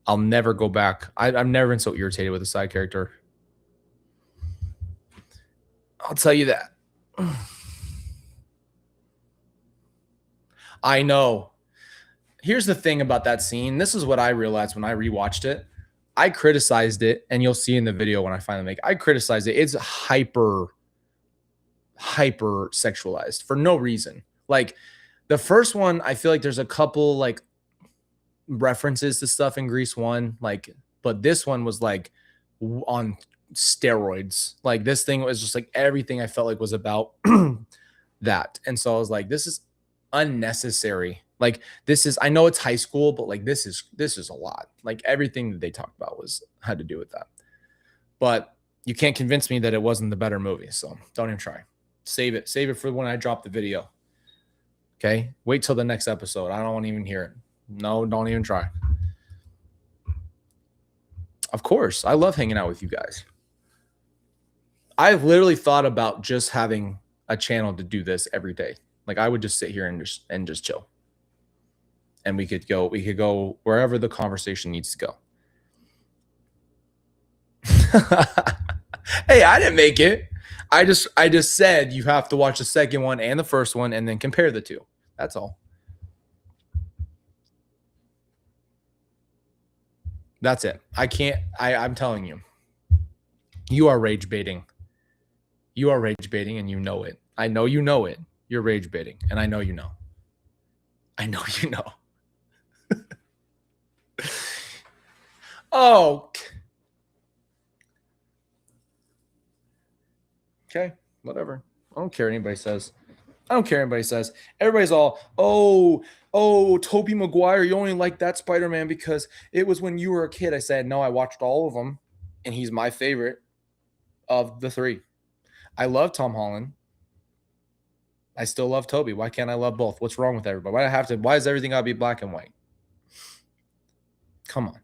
I'll never go back. I've never been so irritated with a side character. I'll tell you that. I know. Here's the thing about that scene. This is what I realized when I rewatched it. I criticized it, and you'll see in the video when I finally make it. I criticized it. It's hyper sexualized for no reason. Like the first one, I feel like there's a couple like references to stuff in Grease 1, like, but this one was like on steroids. Like this thing was just like everything I felt like was about that. And so I was like, this is unnecessary. Like this is, I know it's high school, but like this is a lot. Like everything that they talked about had to do with that. But you can't convince me that it wasn't the better movie. So don't even try. Save it for when I drop the video. Okay. Wait till the next episode. I don't want to even hear it. No, don't even try. Of course. I love hanging out with you guys. I've literally thought about just having a channel to do this every day. Like I would just sit here and just chill. And we could go wherever the conversation needs to go. Hey, I didn't make it. I just said you have to watch the second one and the first one and then compare the two. That's all. That's it. I'm telling you. You are rage baiting. You are rage baiting and you know it. I know you know it. You're rage baiting and I know you know. I know you know. Oh. Okay, whatever. I don't care what anybody says. Everybody's all, Tobey Maguire, you only like that Spider-Man because it was when you were a kid. I said, no, I watched all of them, and he's my favorite of the three. I love Tom Holland. I still love Tobey. Why can't I love both? What's wrong with everybody? Why does everything gotta be black and white? Come on.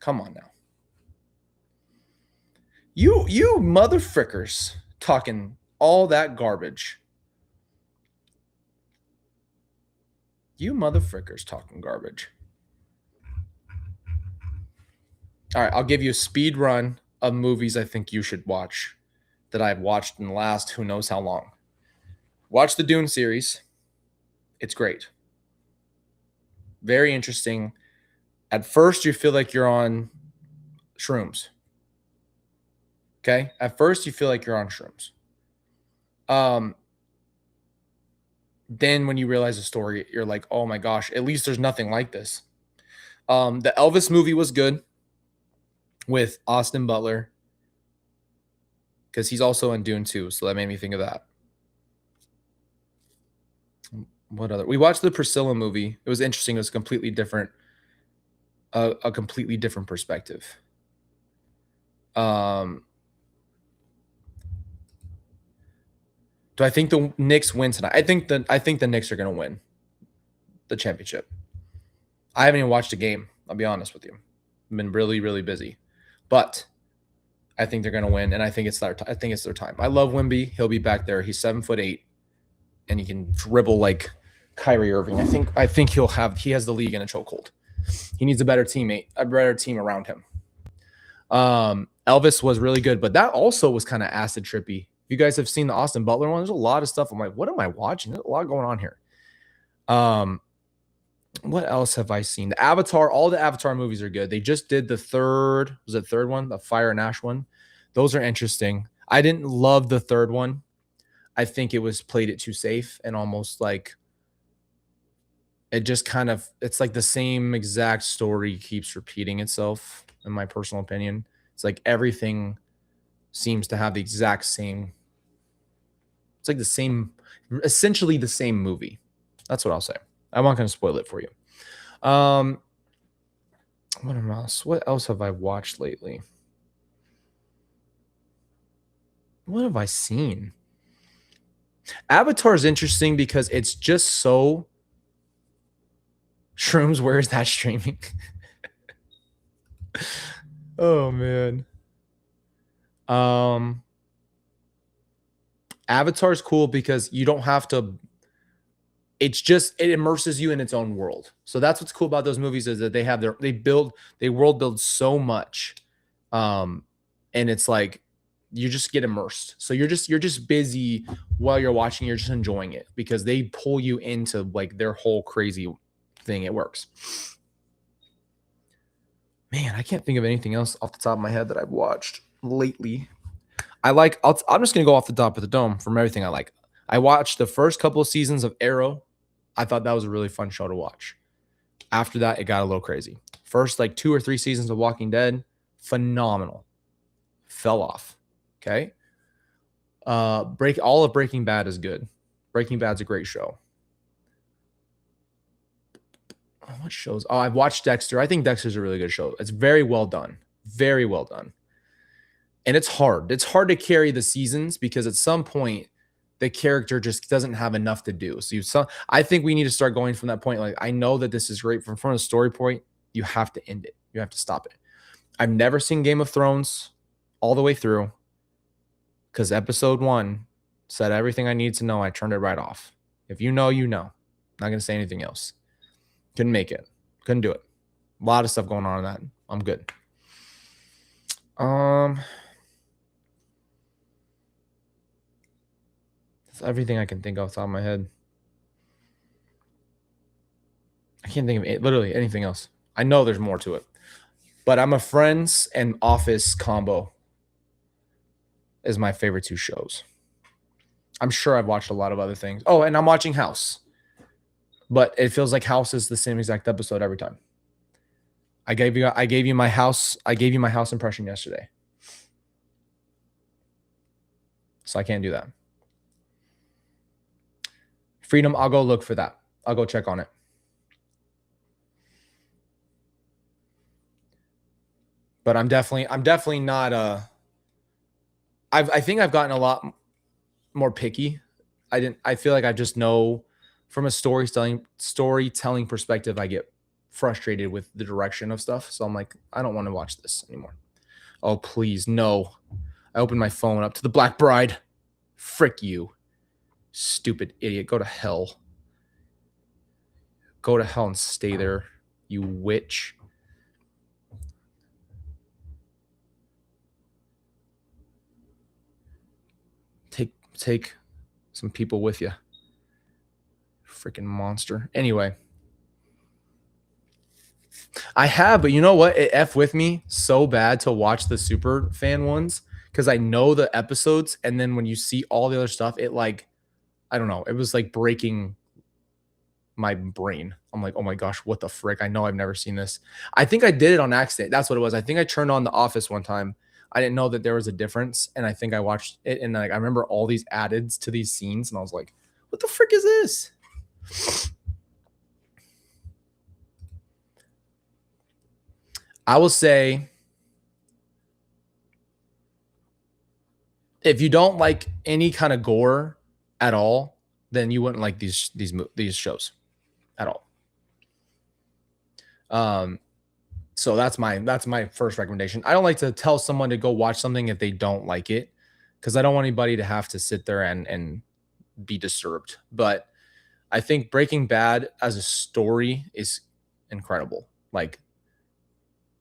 Come on now. You mother frickers talking all that garbage. You mother frickers talking garbage. All right, I'll give you a speed run of movies I think you should watch that I've watched in the last who knows how long. Watch the Dune series. It's great. Very interesting. At first, you feel like you're on shrooms. Okay? At first, you feel like you're on shrooms. Then when you realize the story, you're like, oh my gosh, at least there's nothing like this. The Elvis movie was good with Austin Butler because he's also in Dune 2, so that made me think of that. What other? We watched the Priscilla movie. It was interesting. It was completely different, a completely different perspective. Do I think the Knicks win tonight? I think the Knicks are going to win the championship. I haven't even watched a game. I'll be honest with you. I've been really, really busy, but I think they're going to win, and I think it's their time. I love Wemby. He'll be back there. He's 7'8", and he can dribble like Kyrie Irving. I think he has the league in a chokehold. He needs a better team around him. Elvis was really good, but that also was kind of acid trippy. If you guys have seen the Austin Butler one, there's a lot of stuff. I'm like, what am I watching? There's a lot going on here. What else have I seen? The Avatar, all the Avatar movies are good. They just did the third one, the Fire and Ash one. Those are interesting. I didn't love the third one. I think it was played it too safe and almost like it just kind of, it's like the same exact story keeps repeating itself, in my personal opinion. It's like everything seems to have the exact same, it's like the same, essentially the same movie. That's what I'll say. I'm not going to spoil it for you. What else have I watched lately? What have I seen? Avatar is interesting because it's just so Shrooms, where is that streaming? Oh man. Avatar's cool because you don't have to, it immerses you in its own world. So that's what's cool about those movies is that they world build so much. And it's like you just get immersed. So you're just busy while you're watching, you're just enjoying it because they pull you into like their whole crazy thing. It works. Man, I can't think of anything else off the top of my head that I've watched lately. I'm just going to go off the top of the dome from everything I like. I watched the first couple of seasons of Arrow. I thought that was a really fun show to watch. After that, it got a little crazy. First, like 2 or 3 seasons of Walking Dead, phenomenal. Fell off. Okay. All of Breaking Bad is good. Breaking Bad's a great show. What shows? Oh, I've watched Dexter. I think Dexter's a really good show. It's very well done. Very well done. And it's hard. It's hard to carry the seasons because at some point the character just doesn't have enough to do. I think we need to start going from that point. Like, I know that this is great from a story point. You have to end it. You have to stop it. I've never seen Game of Thrones all the way through because episode 1 said everything I need to know. I turned it right off. If you know, you know. Not going to say anything else. Couldn't make it. Couldn't do it. A lot of stuff going on in that. I'm good. That's everything I can think off the top of my head. I can't think of literally anything else. I know there's more to it. But I'm a Friends and Office combo is my favorite 2 shows. I'm sure I've watched a lot of other things. Oh, and I'm watching House. But it feels like House is the same exact episode every time. I gave you my house impression yesterday. So I can't do that. Freedom, I'll go look for that. I'll go check on it. But I'm definitely not I think I've gotten a lot more picky. I feel like I just know from a storytelling perspective, I get frustrated with the direction of stuff. So I'm like, I don't want to watch this anymore. Oh, please, no. I opened my phone up to the Black Bride. Frick you. Stupid idiot. Go to hell. Go to hell and stay there, you witch. Take some people with you. Freaking monster. Anyway. I have, but you know what? It F with me so bad to watch the super fan ones because I know the episodes. And then when you see all the other stuff, it like, I don't know. It was like breaking my brain. I'm like, oh my gosh, what the frick? I know I've never seen this. I think I did it on accident. That's what it was. I think I turned on The Office one time. I didn't know that there was a difference. And I think I watched it. And like, I remember all these added to these scenes. And I was like, what the frick is this? I will say If you don't like any kind of gore at all, then you wouldn't like these shows at all. So that's my first recommendation. I don't like to tell someone to go watch something if they don't like it, because I don't want anybody to have to sit there and be disturbed. But I think Breaking Bad as a story is incredible. Like,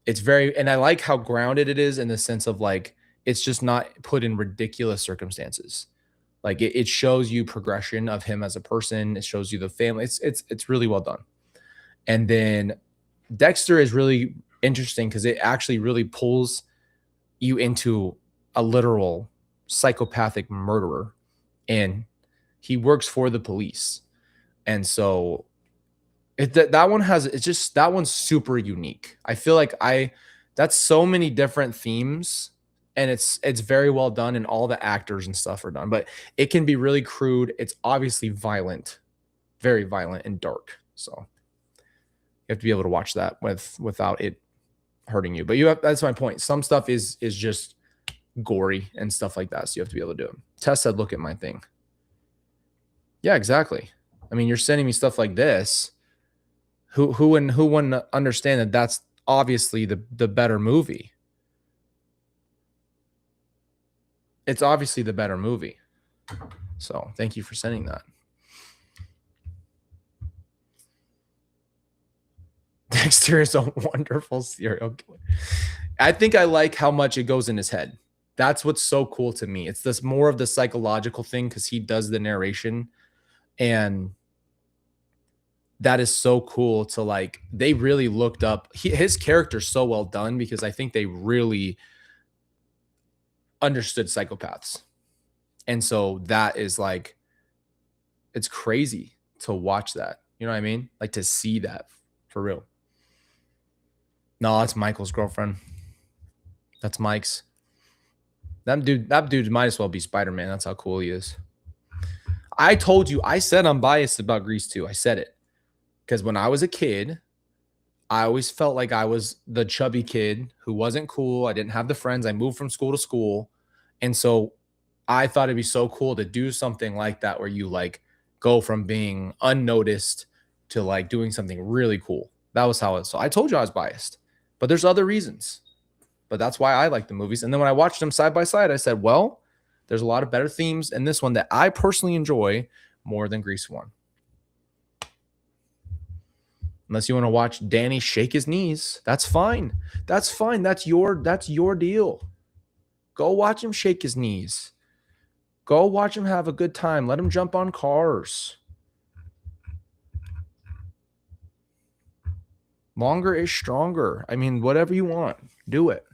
it's very, and I like how grounded it is in the sense of like, it's just not put in ridiculous circumstances. Like it shows you progression of him as a person. It shows you the family. It's really well done. And then Dexter is really interesting because it actually really pulls you into a literal psychopathic murderer, and he works for the police. And so that one has, it's just, that one's super unique. I feel like that's so many different themes, and it's very well done, and all the actors and stuff are done, but it can be really crude. It's obviously violent, very violent and dark. So you have to be able to watch that without it hurting you. But that's my point. Some stuff is just gory and stuff like that. So you have to be able to do it. Tess said, look at my thing. Yeah, exactly. I mean, you're sending me stuff like this. Who wouldn't understand that that's obviously the better movie? It's obviously the better movie. So thank you for sending that. Dexter is a wonderful serial killer. I think I like how much it goes in his head. That's what's so cool to me. It's this more of the psychological thing because he does the narration, and that is so cool to like, they really looked up his character's so well done because I think they really understood psychopaths. And so that is like, it's crazy to watch that. You know what I mean? Like to see that for real. No, that's Michael's girlfriend. That's Mike's. That dude might as well be Spider-Man. That's how cool he is. I told you, I said I'm biased about Grease 2. I said it. Because when I was a kid, I always felt like I was the chubby kid who wasn't cool. I didn't have the friends. I moved from school to school. And so I thought it'd be so cool to do something like that where you like go from being unnoticed to like doing something really cool. That was how it. So I told you I was biased, but there's other reasons. But that's why I like the movies. And then when I watched them side by side, I said, well, there's a lot of better themes in this one that I personally enjoy more than Grease 1. Unless you want to watch Danny shake his knees, that's fine. That's fine. That's your deal. Go watch him shake his knees. Go watch him have a good time. Let him jump on cars. Longer is stronger. I mean, whatever you want, do it.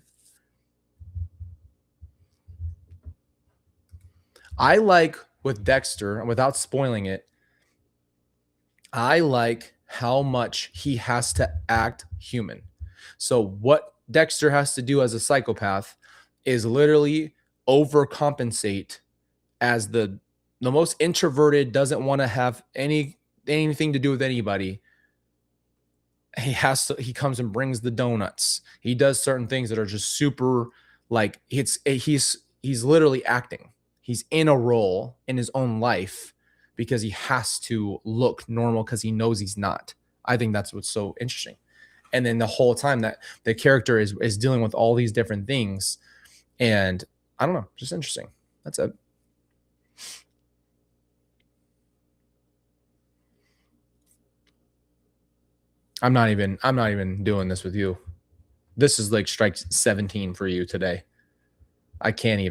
I like with Dexter, and without spoiling it, I like how much he has to act human. So what Dexter has to do as a psychopath is literally overcompensate as the most introverted, doesn't want to have anything to do with anybody. He comes and brings the donuts. He does certain things that are just super, like, he's literally acting. He's in a role in his own life because he has to look normal because he knows he's not. I think that's what's so interesting. And then the whole time that the character is dealing with all these different things, and I don't know, just interesting. That's it. I'm not even doing this with you. This is like strike 17 for you today. I can't.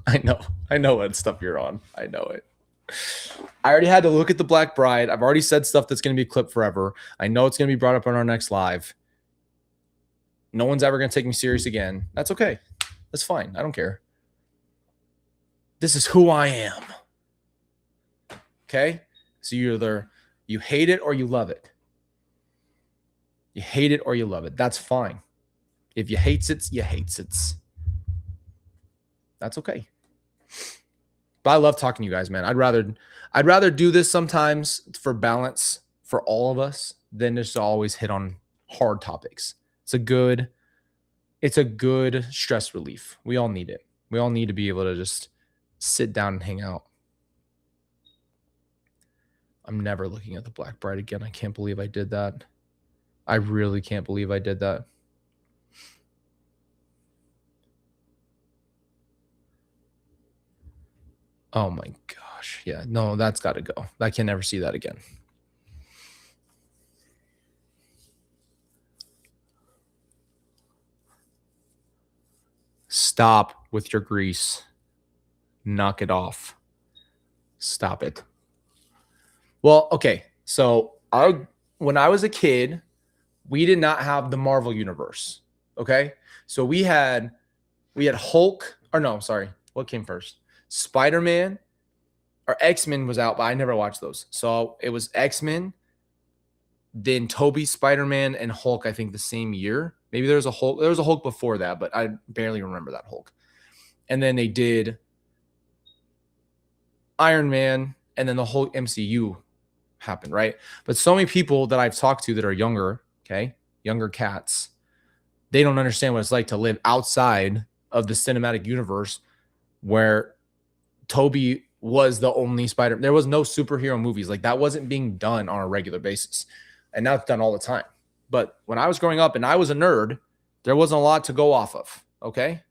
I know what stuff you're on. I know it. I already had to look at the Black Bride. I've already said stuff that's going to be clipped forever. I know it's going to be brought up on our next live. No one's ever going to take me serious again. That's okay. That's fine. I don't care. This is who I am. Okay? So you hate it or you love it. You hate it or you love it. That's fine. If you hates it, you hates it. That's okay. But I love talking to you guys, man. I'd rather do this sometimes for balance for all of us than just to always hit on hard topics. It's it's a good stress relief. We all need it. We all need to be able to just sit down and hang out. I'm never looking at the Black Bride again. I can't believe I did that. I really can't believe I did that. Oh my gosh. Yeah, no, that's got to go. I can never see that again. Stop with your grease. Knock it off. Stop it. Well, okay. So when I was a kid, we did not have the Marvel universe. Okay. So we had Hulk, or no, sorry. What came first? Spider-Man or X-Men was out, but I never watched those. So it was X-Men, then Toby Spider-Man and Hulk, I think the same year. Maybe there was a Hulk before that, but I barely remember that Hulk. And then they did Iron Man, and then the whole MCU happened, right? But so many people that I've talked to that are younger, okay, younger cats, they don't understand what it's like to live outside of the cinematic universe where Toby was the only Spider. There was no superhero movies. Like that wasn't being done on a regular basis. And now it's done all the time. But when I was growing up and I was a nerd, there wasn't a lot to go off of. Okay.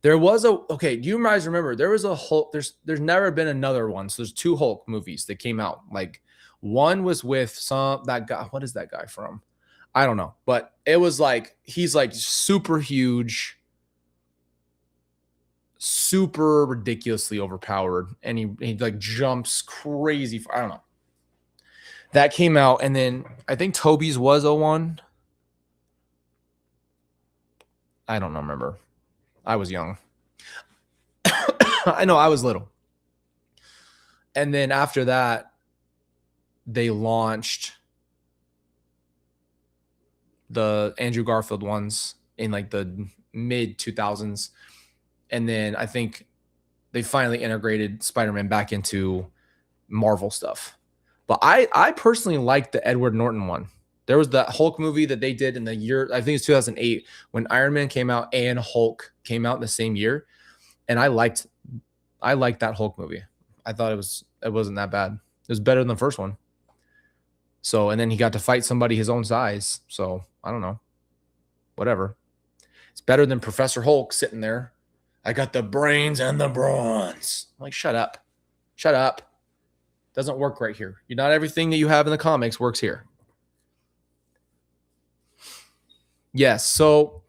There was okay. Do you guys remember there was a Hulk? There's never been another one. So there's 2 Hulk movies that came out. Like one was with that guy. What is that guy from? I don't know. But it was like he's like super huge, super ridiculously overpowered, and he like jumps crazy. I don't know. That came out, and then I think Toby's was 01. I don't remember. I was young. I know I was little. And then after that, they launched the Andrew Garfield ones in like the mid 2000s. And then I think they finally integrated Spider-Man back into Marvel stuff. But I personally liked the Edward Norton one. There was the Hulk movie that they did in the year, I think it's 2008, when Iron Man came out and Hulk came out in the same year. And I liked that Hulk movie. I thought it wasn't that bad. It was better than the first one. So, and then he got to fight somebody his own size. So, I don't know. Whatever. It's better than Professor Hulk sitting there. I got the brains and the bronze. I'm like, shut up. Shut up. Doesn't work right here. Not everything that you have in the comics works here. Yes. So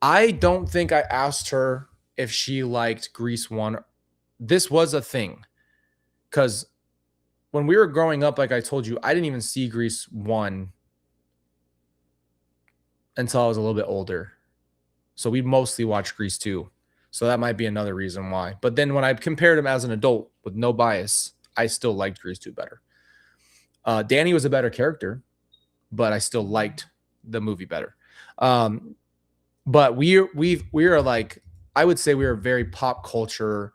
I don't think I asked her if she liked Grease 1. This was a thing. Because when we were growing up, like I told you, I didn't even see Grease 1 until I was a little bit older. So we mostly watched Grease 2. So that might be another reason why. But then when I compared him as an adult with no bias, I still liked Grease 2 better. Danny was a better character, but I still liked the movie better. But we are like, I would say we are very pop culture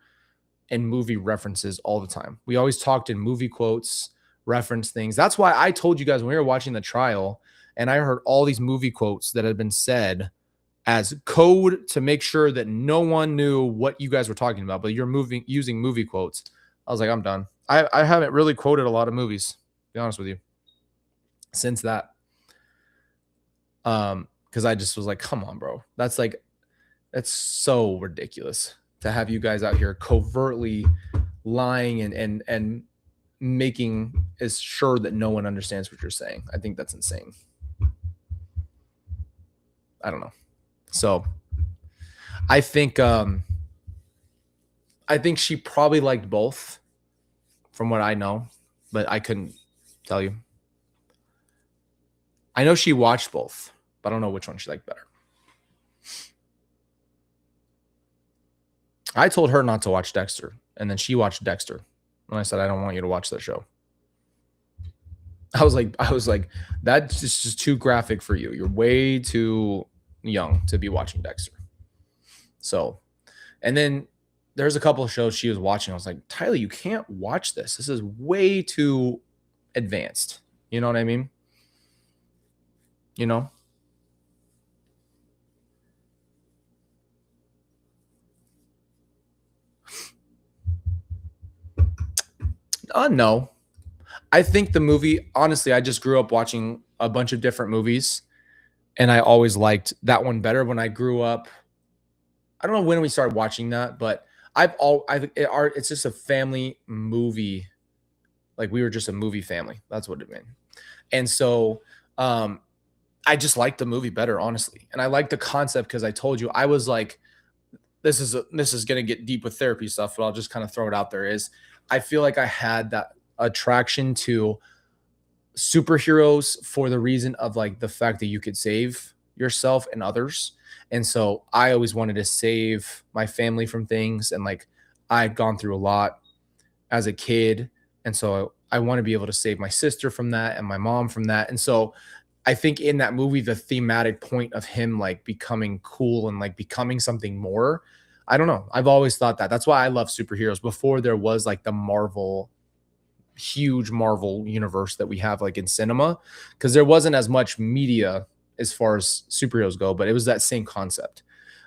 and movie references all the time. We always talked in movie quotes, reference things. That's why I told you guys when we were watching the trial and I heard all these movie quotes that had been said as code to make sure that no one knew what you guys were talking about, but you're using movie quotes. I was like, I'm done. I haven't really quoted a lot of movies, to be honest with you, since that. Because I just was like, come on, bro. That's so ridiculous to have you guys out here covertly lying and making as sure that no one understands what you're saying. I think that's insane. I don't know. So I think she probably liked both from what I know, but I couldn't tell you. I know she watched both, but I don't know which one she liked better. I told her not to watch Dexter, and then she watched Dexter. And I said, I don't want you to watch that show. I was like, that's just too graphic for you. You're way too young to be watching Dexter. So, and then there's a couple of shows she was watching. I was like, Tyler, you can't watch this. This is way too advanced. You know what I mean? you know? No. I think the movie, honestly, I just grew up watching a bunch of different movies and I always liked that one better when I grew up. I don't know when we started watching that, but it's just a family movie. Like we were just a movie family. That's what it meant. And so um I just liked the movie better, honestly. And I liked the concept because I told you I was like, this is gonna get deep with therapy stuff, but I'll just kind of throw it out there. Is I feel like I had that attraction to superheroes for the reason of like the fact that you could save yourself and others. And so I always wanted to save my family from things. And like I'd gone through a lot as a kid. And so I want to be able to save my sister from that and my mom from that. And so I think in that movie, the thematic point of him like becoming cool and like becoming something more, I don't know. I've always thought that. That's why I love superheroes before there was like the Marvel huge Marvel universe that we have like in cinema because there wasn't as much media as far as superheroes go, but it was that same concept.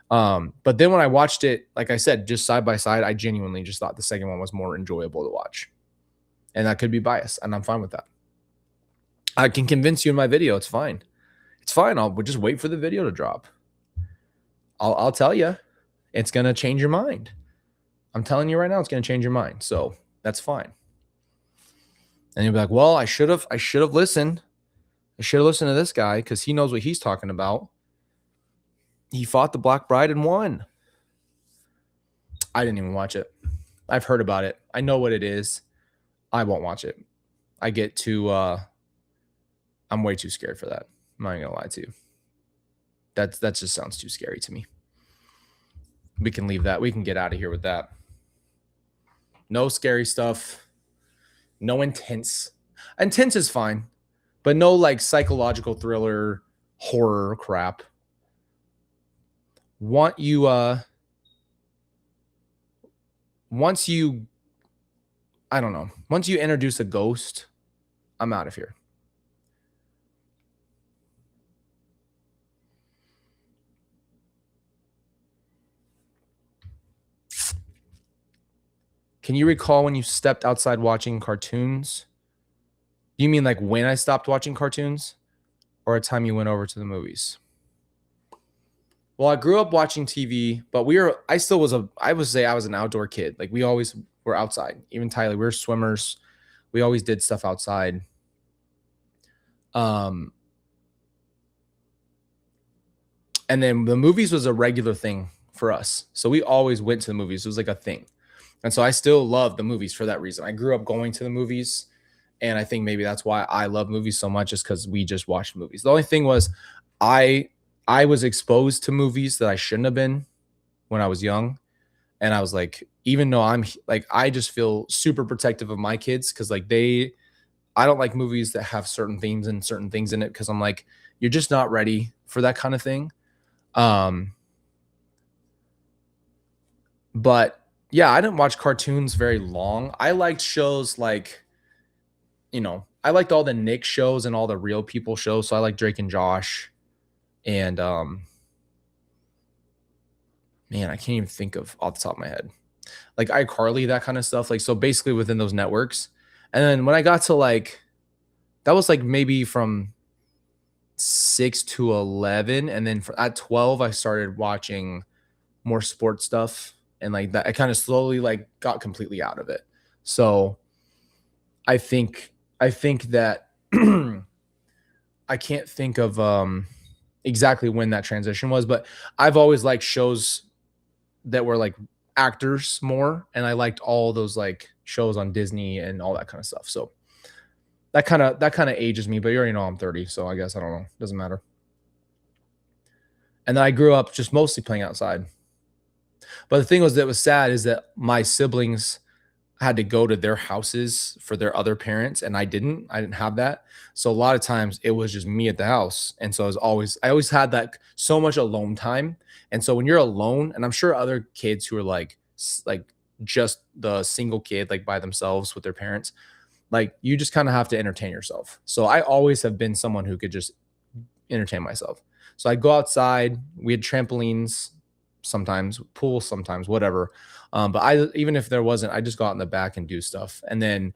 But then when I watched it, like I said, just side by side, I genuinely just thought the second one was more enjoyable to watch. And that could be biased, and I'm fine with that. I can convince you in my video. It's fine. It's fine. We'll just wait for the video to drop. I'll tell you, it's gonna change your mind. I'm telling you right now, it's gonna change your mind. So that's fine. And you'll be like, well, I should have listened. I should have listened to this guy because he knows what he's talking about. He fought the Black Bride and won. I didn't even watch it. I've heard about it. I know what it is. I won't watch it. I get too I'm way too scared for that. I'm not gonna lie to you. That just sounds too scary to me. We can leave that. We can get out of here with that. No scary stuff. No intense. Intense is fine, but no like psychological thriller horror crap. Want you once you I don't know. Once you introduce a ghost, I'm out of here. Can you recall when you stepped outside watching cartoons? Do you mean like when I stopped watching cartoons or a time you went over to the movies? Well, I grew up watching TV, but I still was I would say I was an outdoor kid. Like we always were outside. Even Tyler, we were swimmers. We always did stuff outside. Um, and then the movies was a regular thing for us. So we always went to the movies. It was like a thing. And so I still love the movies for that reason. I grew up going to the movies. And I think maybe that's why I love movies so much, is because we just watched movies. The only thing was I I was exposed to movies that I shouldn't have been when I was young. And I was like, even though like, I just feel super protective of my kids because like I don't like movies that have certain themes and certain things in it because I'm like, you're just not ready for that kind of thing. Um, but yeah, I didn't watch cartoons very long. I liked shows like, I liked all the Nick shows and all the real people shows. So I like Drake and Josh and man, I can't even think of off the top of my head. Like iCarly, that kind of stuff. Like so basically within those networks. And then when I got to like that was like maybe from 6 to 11 and then at 12 I started watching more sports stuff and like that I kind of slowly like got completely out of it. So I think that I can't think of exactly when that transition was, but I've always liked shows that were like actors more and I liked all those like shows on Disney and all that kind of stuff. So that kind of ages me, but you already know I'm 30, so I guess I don't know. Doesn't matter. And then I grew up just mostly playing outside. But the thing was that was sad is that my siblings had to go to their houses for their other parents and I didn't. I didn't have that. So a lot of times it was just me at the house. And so I always had that so much alone time. And so when you're alone, and I'm sure other kids who are like just the single kid like by themselves with their parents, like you just kind of have to entertain yourself. So I always have been someone who could just entertain myself. So I'd go outside. We had trampolines sometimes, pool sometimes, whatever. But even if there wasn't, I just go out in the back and do stuff. And then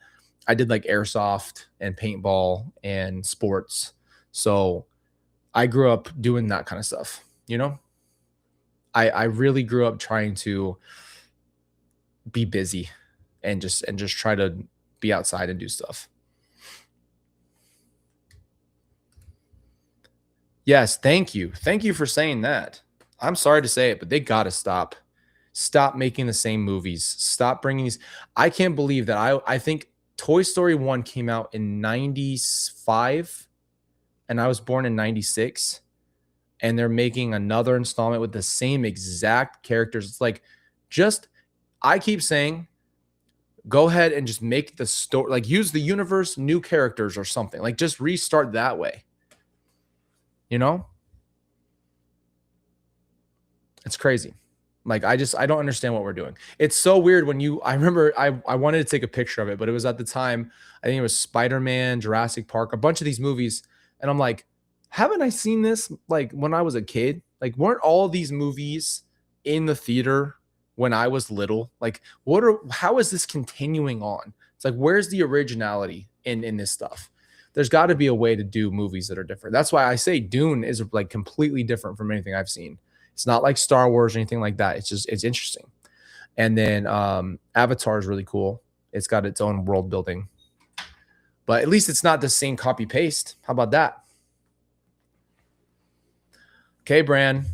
I did like airsoft and paintball and sports. So I grew up doing that kind of stuff. I really grew up trying to be busy and just try to be outside and do stuff. Yes, thank you. Thank you for saying that. I'm sorry to say it, but they got to stop. Stop making the same movies. Stop bringing these. I can't believe that I think Toy Story 1 came out in 95 and I was born in 96, and they're making another installment with the same exact characters. It's like, just, I keep saying, go ahead and just make the story, like use the universe, new characters or something. Like just restart that way. It's crazy. Like I don't understand what we're doing. It's so weird when I remember I wanted to take a picture of it, but it was at the time, I think it was Spider-Man, Jurassic Park, a bunch of these movies. And I'm like, haven't I seen this like when I was a kid? Like, weren't all these movies in the theater when I was little? Like, how is this continuing on? It's like, where's the originality in this stuff? There's got to be a way to do movies that are different. That's why I say Dune is like completely different from anything I've seen. It's not like Star Wars or anything like that. It's interesting. And then Avatar is really cool. It's got its own world building. But at least it's not the same copy paste. How about that? Okay, Bran.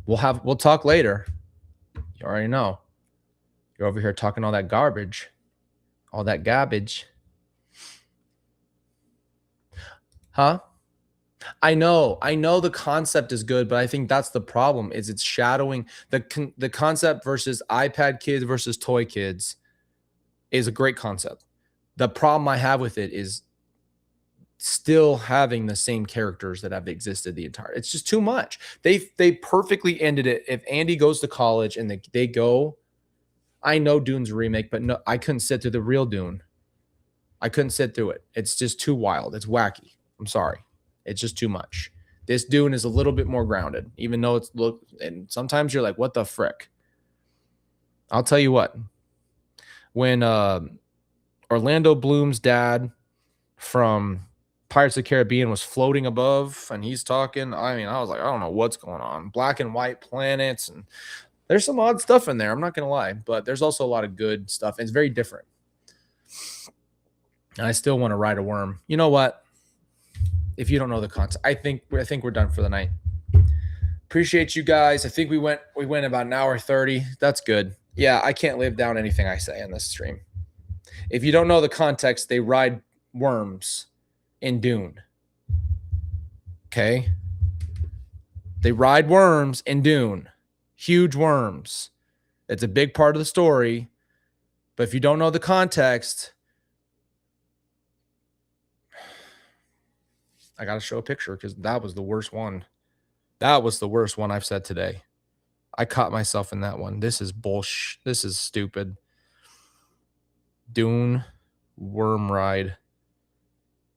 We'll talk later. You already know. You're over here talking all that garbage. All that garbage. Huh? I know the concept is good, but I think that's the problem, is it's shadowing the concept versus iPad kids versus toy kids is a great concept. The problem I have with it is still having the same characters that have existed the entire. It's just too much. They perfectly ended it. If Andy goes to college and they go, I know Dune's a remake, but no, I couldn't sit through the real Dune. I couldn't sit through it. It's just too wild. It's wacky. I'm sorry. It's just too much. This Dune is a little bit more grounded, even though and sometimes you're like, what the frick? I'll tell you what. When Orlando Bloom's dad from Pirates of the Caribbean was floating above and he's talking, I mean, I was like, I don't know what's going on. Black and white planets, and there's some odd stuff in there. I'm not going to lie, but there's also a lot of good stuff. It's very different. And I still want to ride a worm. You know what? If you don't know the concept, I think we're done for the night. Appreciate you guys. I think we went about an hour 30. That's good. Yeah, I can't live down anything I say in this stream. If you don't know the context, they ride worms in Dune. Okay? They ride worms in Dune. Huge worms. It's a big part of the story. But if you don't know the context, I got to show a picture because that was the worst one. That was the worst one I've said today. I caught myself in that one. This is bullshit. This is stupid. Dune worm ride.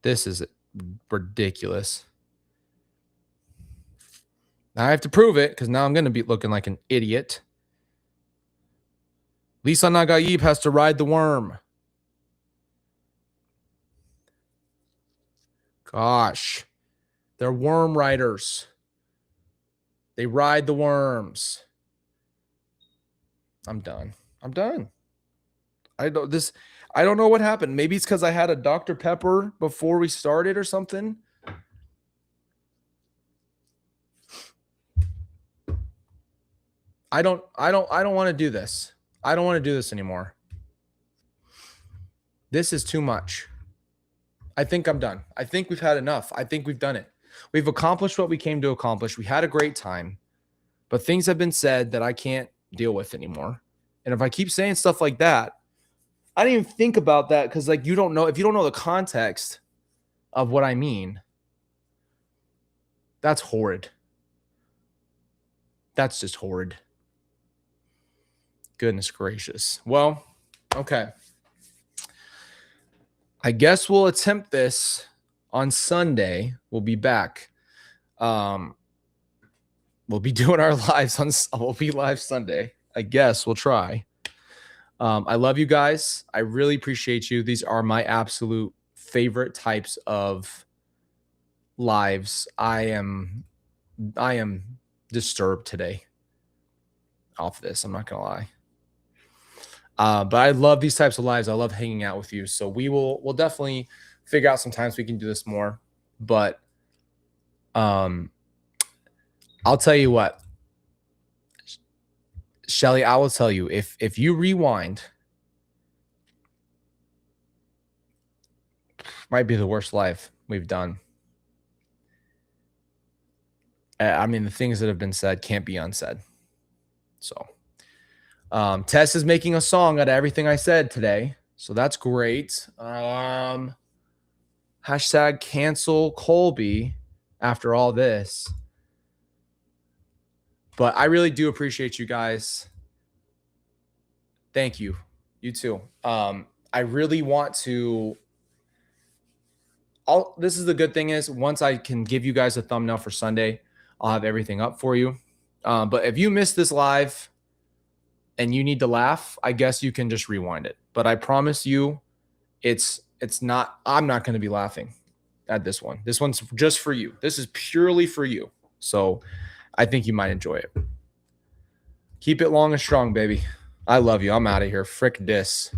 This is ridiculous. Now I have to prove it because now I'm going to be looking like an idiot. Lisa Nagaib has to ride the worm. Gosh. They're worm riders. They ride the worms. I'm done. I don't know what happened. Maybe it's because I had a Dr. Pepper before we started or something. I don't want to do this. I don't want to do this anymore. This is too much. I think I'm done. I think we've had enough. I think we've done it. We've accomplished what we came to accomplish. We had a great time, but things have been said that I can't deal with anymore. And if I keep saying stuff like that, I didn't even think about that because, like, if you don't know the context of what I mean, that's horrid. That's just horrid. Goodness gracious. Well, okay. I guess we'll attempt this on Sunday. We'll be back. We'll be doing our lives on. We'll be live Sunday. I guess we'll try. I love you guys. I really appreciate you. These are my absolute favorite types of lives. I am disturbed today off this. I'm not gonna lie. But I love these types of lives. I love hanging out with you. So we'll definitely figure out some times we can do this more. But I'll tell you what, Shelly, I will tell you, if you rewind, might be the worst live we've done. I mean, the things that have been said can't be unsaid. So Tess is making a song out of everything I said today. So that's great. Hashtag cancel Colby after all this. But I really do appreciate you guys. Thank you. You too. I really want to. This is the good thing is once I can give you guys a thumbnail for Sunday, I'll have everything up for you. But if you missed this live and you need to laugh, I guess you can just rewind it. But I promise you, it's not. I'm not going to be laughing at this one. This one's just for you. This is purely for you. So I think you might enjoy it. Keep it long and strong, baby. I love you. I'm out of here. Frick dis.